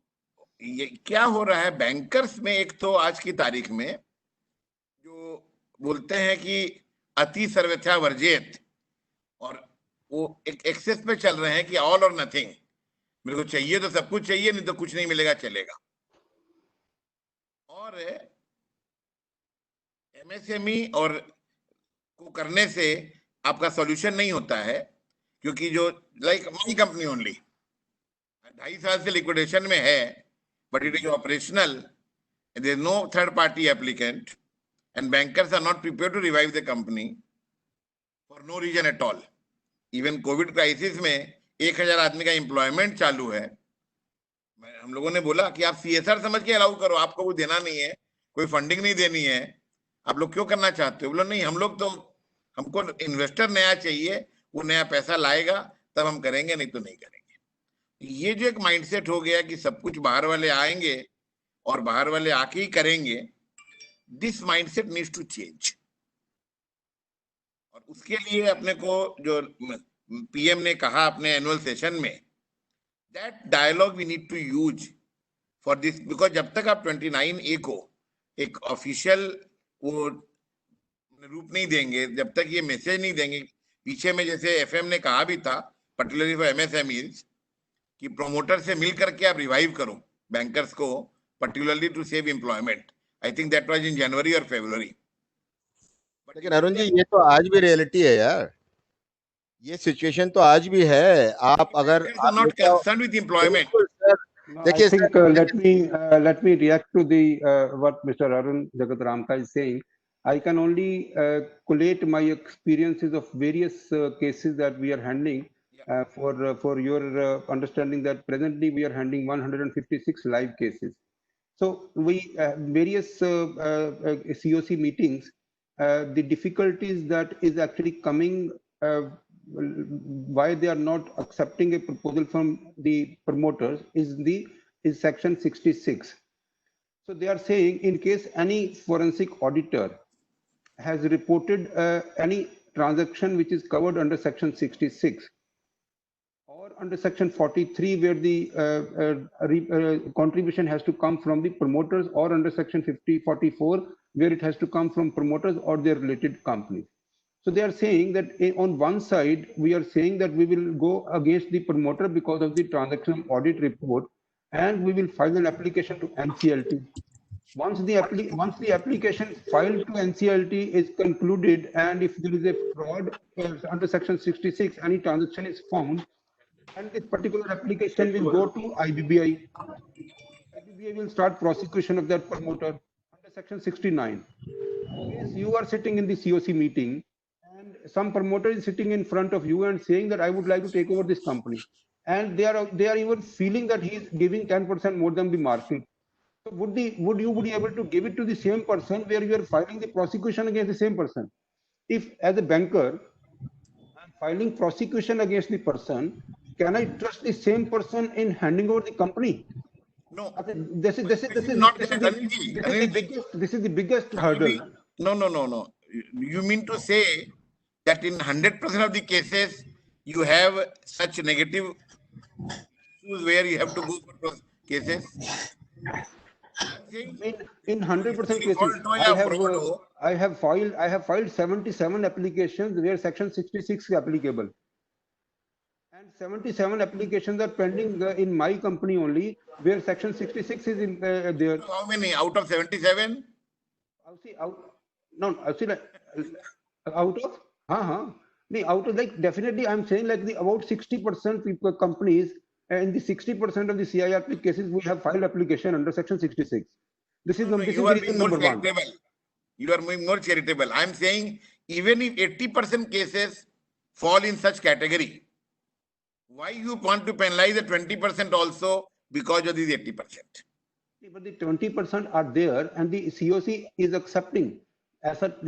E: ये क्या हो रहा है बैंकर्स में? एक तो आज की तारीख में जो बोलते हैं कि अति सर्वथा वर्जित, और वो एक एक्सेस पे चल रहे हैं कि ऑल और नथिंग, मेरे को चाहिए तो सब कुछ चाहिए, नहीं तो कुछ नहीं मिलेगा चलेगा। और MSME और को करने से आपका सॉल्यूशन नहीं होता है, क्योंकि जो लाइक माई कंपनी ओनली 2.5 साल से लिक्विडेशन में है, but it is operational, there is no third party applicant and bankers are not prepare to revive the company for no reason at all. Even covid crisis में 1000 आदमी का employment चालू है। हम लोगों ने बोला कि आप CSR समझ के अलाउ करो, आपको वो देना नहीं है, कोई फंडिंग नहीं देनी है, आप लोग क्यों करना चाहते हो? बोलो नहीं, हम लोग तो, हमको इन्वेस्टर नया चाहिए, वो नया पैसा लाएगा तब हम करेंगे, नहीं तो नहीं करेंगे। ये जो एक माइंडसेट हो गया कि सब कुछ बाहर वाले आएंगे और बाहर वाले आके ही करेंगे, this mindset needs to change. और उसके लिए अपने को जो PM ने कहा अपने एनुअल सेशन में, that dialogue we need to use for this, because जब तक आप 29A को एक ऑफिशियल वो रूप नहीं देंगे, जब तक ये मैसेज नहीं देंगे, पीछे में जैसे FM ने कहा भी था पर्टिकुलरली फॉर MSMEs कि प्रोमोटर से मिल करके आप रिवाइव करो बैंकर्स को, particularly to save employment. I think that was in January और फरवरी।
Q: लेकिन अरुण जी ये तो आज भी रियलिटी है यार, ये सिचुएशन तो आज भी है। आप अगर
E: not concern with employment,
B: I think let me react to the what Mr. Arun Jagatramka is saying. I can only collate my experiences of various cases that we are handling for your understanding that presently we are handling 156 live cases. So we various COC meetings, the difficulties that is actually coming, why they are not accepting a proposal from the promoters is section 66. So they are saying in case any forensic auditor has reported any transaction which is covered under section 66 or under section 43 where the contribution has to come from the promoters, or under section 44 where it has to come from promoters or their related companies. So they are saying that on one side, we are saying that we will go against the promoter because of the transaction audit report, and we will file an application to NCLT. Once the application filed to NCLT is concluded, and if there is a fraud under section 66, any transaction is found, and this particular application will go to IBBI. IBBI will start prosecution of that promoter under section 69. Yes, you are sitting in the COC meeting, and some promoter is sitting in front of you and saying that I would like to take over this company, and they are even feeling that he is giving 10% more than the market. So would you be able to give it to the same person where you are filing the prosecution against the same person? If as a banker I'm filing prosecution against the person, can I trust the same person in handing over the company?
E: No,
B: this is the biggest hurdle.
E: No. You mean to say that in 100% of the cases you have such negative issues where you have to go for those cases?
B: In 100% cases, I have filed 77 applications where section 66 is applicable, and 77 applications are pending in my company only where section 66 is in there.
E: How many out of 77?
B: Out of like, definitely I'm saying like the about 60% people companies, in the 60% of the CIRP cases we have filed application under section 66. This is reason number one.
E: You are being more charitable. I'm saying even if 80% cases fall in such category, why you want to penalize the 20% also because of these 80%?
B: But the 20% are there, and the COC is accepting.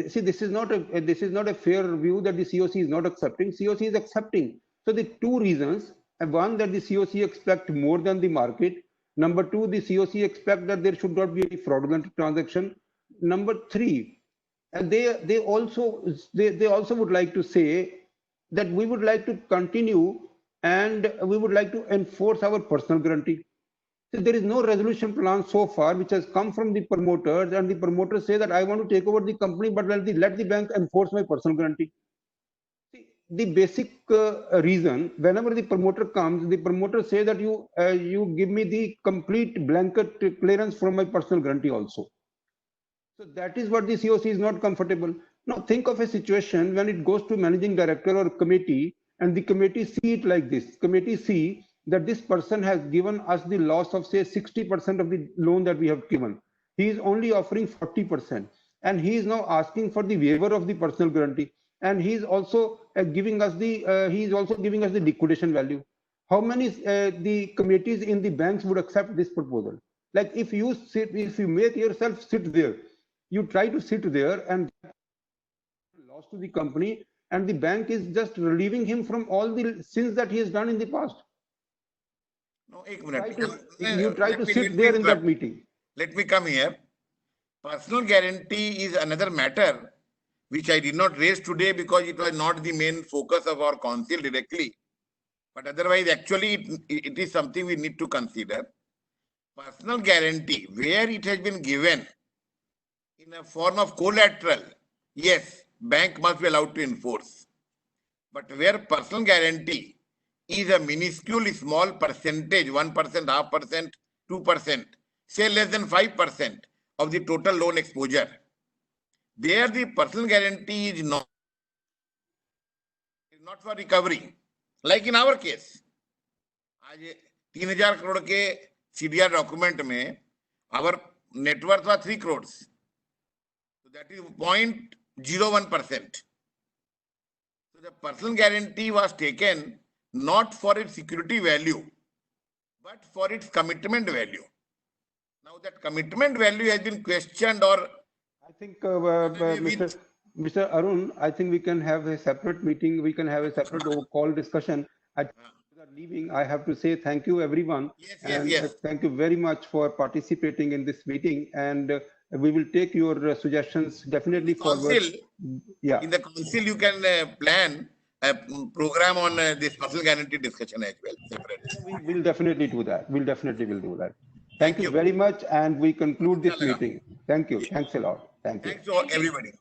B: See, this is not a fair view that the COC is not accepting. COC is accepting. So the two reasons: one, that the COC expect more than the market. Number two, the COC expect that there should not be any fraudulent transaction. Number three, and they also would like to say that we would like to continue and we would like to enforce our personal guarantee. So there is no resolution plan so far which has come from the promoters, and the promoters say that I want to take over the company, but let the bank enforce my personal guarantee. See, the basic reason, whenever the promoter comes, the promoter say that you give me the complete blanket clearance from my personal guarantee also. So that is what the COC is not comfortable. Now think of a situation when it goes to managing director or committee, and the committee see it like this. Committee see that this person has given us the loss of say 60% of the loan that we have given. He is only offering 40%, and he is now asking for the waiver of the personal guarantee, and he is also giving us the liquidation value. How many the committees in the banks would accept this proposal? Like if you make yourself sit there, you try to sit there and loss to the company, and the bank is just relieving him from all the sins that he has done in the past.
E: No, एक minute.
B: You try to sit there in that meeting.
E: Let me come here. Personal guarantee is another matter which I did not raise today because it was not the main focus of our council directly. But otherwise, actually, it is something we need to consider. Personal guarantee, where it has been given in a form of collateral, yes, bank must be allowed to enforce. But where personal guarantee is a minuscule small percentage, 1%, 0.5%, 2%, say less than 5% of the total loan exposure, there the personal guarantee is not for recovery. Like in our case, आज 3,000 crore के CDR document में our net worth was 3 crores. So that is 0.01%. So the personal guarantee was taken not for its security value, but for its commitment value. Now that commitment value has been questioned, or
B: I think Mr. Arun, I think we can have a separate meeting. We can have a separate call discussion. Leaving, I have to say thank you everyone.
E: Yes.
B: Thank you very much for participating in this meeting. And we will take your suggestions definitely forward.
E: Council,
B: Yeah.
E: in the council, you can plan a program on this personal guarantee discussion as well. Separately.
B: We will definitely do that. We'll definitely will do that. Thank you very much, and we conclude this meeting. Thank you. Thanks a lot. Thank you.
E: Thanks to everybody.